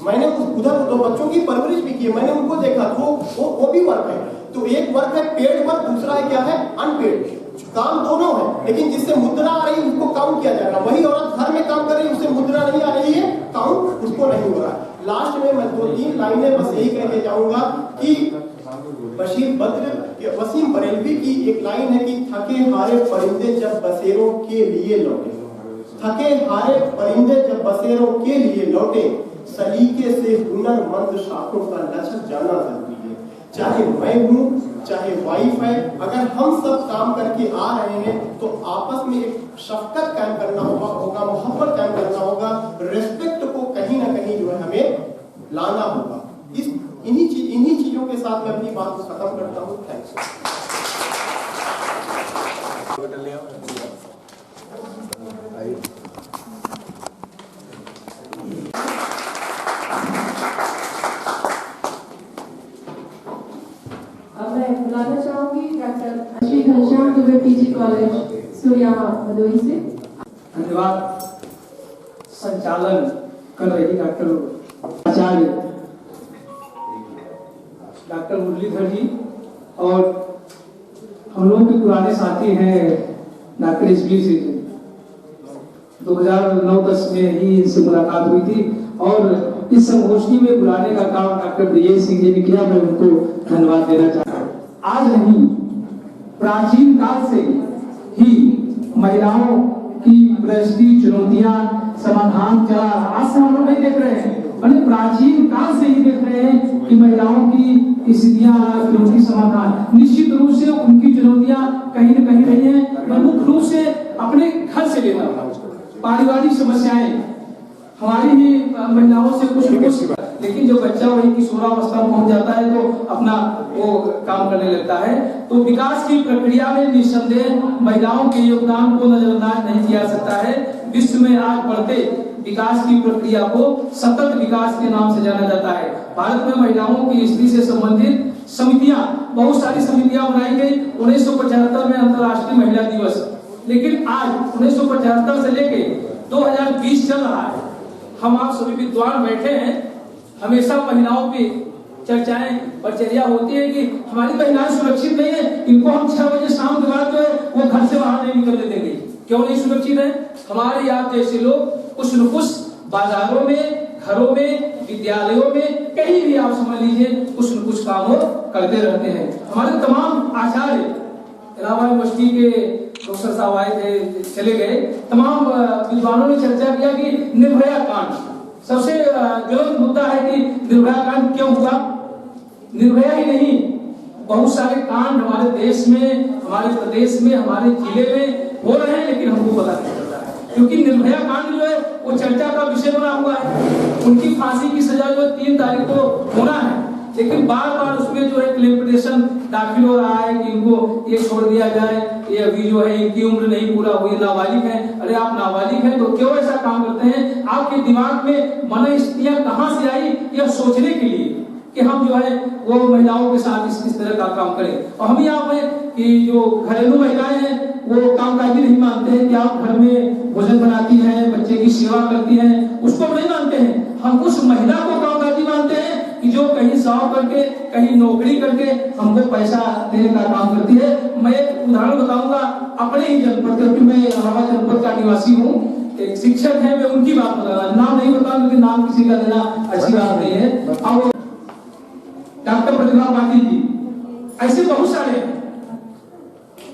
मैंने उधर 2 बच्चों की परवरिश भी की, मैंने उनको देखा, तो वो भी वर्क है। तो एक वर्क है पेड वर्क, दूसरा है क्या है, अनपेड। काम दोनों है, लेकिन जिससे मुद्रा आ रही है उसको काउंट किया जाएगा। वही औरत घर में काम कर रही है, उससे मुद्रा नहीं आ रही है, काउंट उसको नहीं हो रहा। लास्ट में मैं 2-3 लाइनें बस यही कहने जाऊंगा कि बशीर बद्र, वसीम बरेलवी की एक लाइन है कि थके हारे परिंदे जब बसेरों के लिए लौटे, थके हारे परिंदे जब बसेरों के लिए लौटे, सलीके से हुनरमंद शाखों का लचक जाना जरूरी है। चाहे मैं हूँ, चाहे वाइफ है, अगर हम सब काम करके आ रहे हैं तो आपस में एक शफकत कायम करना होगा, मोहब्बत कायम करना होगा, रेस्पेक्ट को कहीं ना कहीं जो है हमें लाना होगा। इन्हीं चीजों के साथ मैं अपनी बात को खत्म करता हूँ। थैंक्स। मैं बुलाना चाहूंगी doctor Shri Ghanshyam Dubey PG college Surya Bhadohi से। धन्यवाद। संचालन कर रही डॉक्टर आचार्य डॉक्टर मुरलीधर जी और हम लोगों के पुराने साथी हैं डॉक्टर एसबी सिंह जी। 2009-10 में ही इनसे मुलाकात हुई थी और इस संगोष्ठी में बुलाने का काम डॉक्टर ब्रजेश सिंह जी ने किया। मैं उनको धन्यवाद देना चाहता हूँ। आज नहीं, प्राचीन काल से ही महिलाओं की गृहस्थी चुनौतियां समाधान चला। आज से हम लोग नहीं देख रहे हैं, मैंने प्राचीन काल से ही देख रहे हैं कि महिलाओं की स्थितियां चुनौती समाधान। निश्चित रूप से उनकी चुनौतियां कहीं न कहीं रही हैं। मैं मुख्य रूप से अपने घर से लेता हूँ। पारिवारिक समस्याएं हमारी ही महिलाओं से कुछ लेकिन जब बच्चा वही किशोरावस्था में पहुंच जाता है तो अपना वो काम करने लगता है। तो विकास की प्रक्रिया में निस्संदेह महिलाओं के योगदान को नजरअंदाज नहीं किया जा सकता है। विश्व में आज बढ़ते विकास की प्रक्रिया को सतत विकास के नाम से जाना जाता है। भारत में महिलाओं की स्थिति से संबंधित समितियां, बहुत सारी समितियां बनाई गई। 1975 में अंतर्राष्ट्रीय महिला दिवस, लेकिन आज 1975 से लेके 2020 चल रहा है। हम आप सभी विद्वान बैठे हैं, हमेशा महिलाओं की चर्चाएं और चर्चा होती है कि हमारी महिलाएं सुरक्षित नहीं है, इनको हम 6 बजे शाम के बाद जो है वो घर से बाहर नहीं निकलने देंगे। क्यों नहीं सुरक्षित है? हमारे आप जैसे लोग कुछ न कुछ बाजारों में, घरों में, विद्यालयों में, कहीं भी आप समझ लीजिए कुछ न कुछ काम करते रहते हैं। हमारे तमाम आचार्य इलाहाबाद यूनिवर्सिटी के प्रोफेसर साहब आए थे, चले गए, तमाम विद्वानों ने चर्चा किया कि निर्भया कांड सबसे ज्वलंत मुद्दा है कि निर्भया कांड क्यों हुआ। निर्भया ही नहीं, बहुत सारे कांड हमारे देश में, हमारे प्रदेश में, हमारे जिले में हो रहे हैं, लेकिन हमको पता नहीं चलता है क्योंकि निर्भया कांड जो है वो चर्चा का विषय बना हुआ है। उनकी फांसी की सजा जो 3 तारीख को होना है, लेकिन बार बार उसमें जो है क्लेम दाखिल हो रहा है कि इनको ये छोड़ दिया जाए, ये अभी जो है इनकी उम्र नहीं पूरा हुई, नाबालिग है। अरे आप नाबालिग हैं तो क्यों ऐसा काम करते हैं? आपके दिमाग में मनस्थितियां कहां से आई यह सोचने के लिए कि हम जो है वो महिलाओं के साथ इस तरह का काम करें। और हम यहाँ पे कि जो घरेलू महिलाएं हैं वो कामकाजी नहीं मानते हैं कि आप घर में भोजन बनाती हैं, बच्चे की सेवा करती हैं, उसको नहीं मानते हैं। हम उस महिला को कामकाजी मानते हैं कि जो कहीं साव करके, कहीं नौकरी करके हमको पैसा देने का काम करती है। मैं एक उदाहरण बताऊंगा अपने ही जनपद, क्योंकि मैं इलाहाबाद जनपद का निवासी हूँ। एक शिक्षक है, मैं उनकी बात बताऊंगा, नाम नहीं बताऊंगा क्योंकि नाम किसी का देना अच्छी बात नहीं है। अब डॉक्टर प्रतिभा पाटिल जी, ऐसे बहुत सारे हैं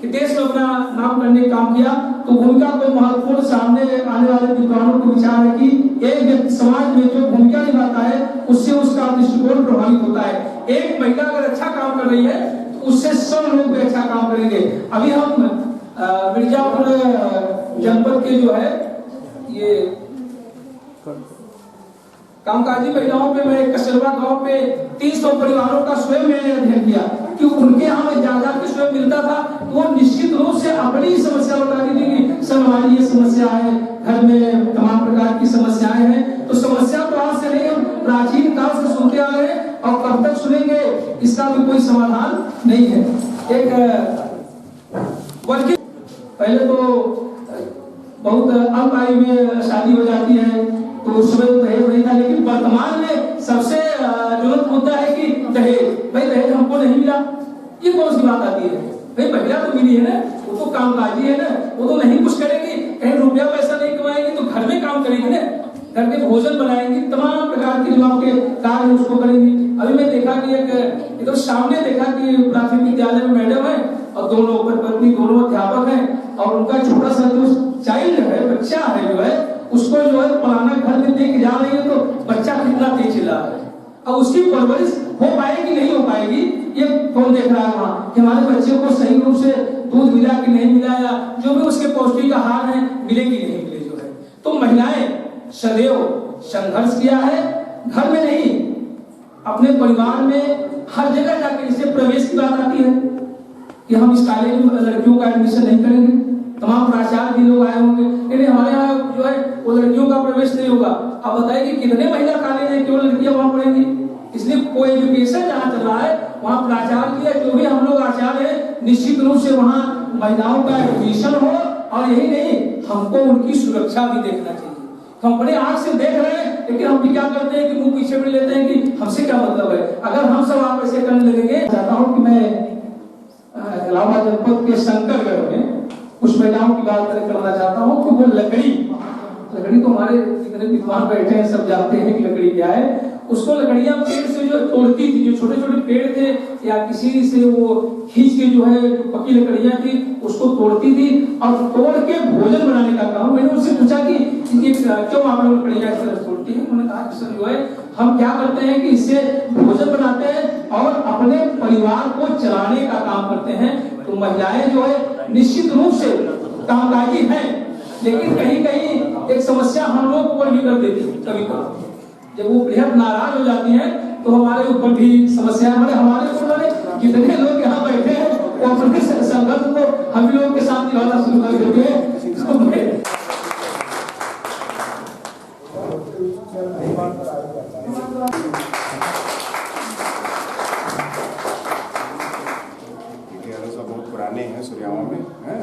कि देश में अपना नाम करने का काम किया। तो भूमिका को महत्वपूर्ण सामने आने वाले विद्वानों को विचार है कि एक व्यक्ति समाज में जो भूमिका निभाता है उससे उसका दृष्टिकोण प्रभावित होता है। एक महिला अगर अच्छा काम कर रही है तो उससे 100 लोग भी अच्छा काम करेंगे। अभी हम मिर्जापुर जनपद के जो है ये कामकाजी महिलाओं पे, मैं कसरवा गांव पे 300 परिवारों का स्वयं मैंने अध्ययन किया कि उनके यहाँ में जा के स्वयं मिलता था तो वो निश्चित रूप से अपनी समस्या बताती थी कि सर हमारी ये समस्या है, घर में तमाम प्रकार की समस्याएं हैं। तो समस्या तो आज से नहीं, हम प्राचीन काल से सुनते आ रहे हैं और कब तक सुनेंगे इसका भी कोई समाधान नहीं है। एक बल्कि पहले तो बहुत अल्प आयु में शादी हो जाती है तो उस समय तो दहेज नहीं था, लेकिन वर्तमान में सबसे ज्वलंत मुद्दा है कि दहेज। भाई दहेज हमको नहीं मिला, ये कौन सी बात आती है? भाई महिला तो मिली है ना, वो तो कामकाजी है ना, वो तो नहीं कुछ करेगी, कहीं रुपया पैसा नहीं कमाएगी तो घर में काम करेगी ना, घर के भोजन बनाएंगी, तमाम प्रकार के जो आपके कार्य उसको करेंगी। अभी मैं देखा कि एक तो सामने देखा कि प्राथमिक विद्यालय में मैडम है और दोनों पत्नी दोनों अध्यापक हैं और उनका छोटा सा जो चाइल्ड है, बच्चा है जो है, उसको जो है फलाना घर में देख जा रही है तो बच्चा कितना तेज चिल्ला रहा है। अब उसकी परवरिश हो पाएगी नहीं हो पाएगी ये कौन देख रहा है वहाँ कि हमारे बच्चे को सही रूप से दूध मिला कि नहीं मिला, या जो भी उसके पौष्टिक आहार है मिले कि नहीं मिले जो है। तो महिलाएं सदैव संघर्ष किया है, घर में नहीं अपने परिवार में हर जगह जाकर, इससे प्रवेश की बात आती है कि हम इस कॉलेज में लड़कियों का एडमिशन नहीं करेंगे, तमाम प्राचार्य भी लोग आए होंगे, लेकिन हमारे यहाँ जो है वो लड़कियों का प्रवेश नहीं होगा। अब बताइए कि कितने महिला कॉलेज हैं केवल लड़कियां वहां पढ़ेंगी। इसलिए कोई एजुकेशन जहाँ चल रहा है वहाँ प्राचार्य या जो भी हम लोग आचार्य हैं निश्चित रूप से वहाँ महिलाओं का एडमिशन हो, और यही नहीं हमको उनकी सुरक्षा भी देखना चाहिए। हम बड़े आंख से देख रहे हैं, लेकिन हम भी क्या करते हैं कि मुंह पीछे में लेते हैं कि हमसे क्या मतलब है। अगर हम सब आप ऐसे करने लगेंगे, चाहता हूँ कि मैं इलाहाबाद जनपद के शंकरगढ़ में कुछ महिलाओं की बात करना चाहता हूँ कि वो लकड़ी तो हमारे जितने विद्वान बैठे हैं सब जानते हैं कि लकड़ी क्या है। उसको लकड़ियां पेड़ से जो तोड़ती थी, जो छोटे छोटे पेड़ थे या किसी से वो खींच के जो है जो पकी लकड़ियां थी उसको तोड़ती थी और तोड़ के भोजन बनाने का काम। मैंने उससे पूछा कि क्यों आप लोग लकड़ियां इस तरह तोड़ती हैं? उन्होंने कहा कि सर जो है हम क्या करते हैं कि इससे भोजन बनाते हैं और अपने परिवार को चलाने का काम करते हैं। तो महिलाएं जो है निश्चित रूप से कामकाजी हैं, लेकिन कहीं कहीं एक समस्या हम लोग ऊपर भी कर देती है। कभी कभी जब वो बेहद नाराज हो जाती हैं तो हमारे ऊपर भी समस्या हमारे ऊपर जितने लोग यहाँ बैठे हैं वो अपने संघर्ष को हम लोगों के साथ निभाना शुरू कर देते हैं। बहुत पुराने हैं सूर्याओं में, हैं?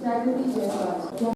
जागृति जयसवाल।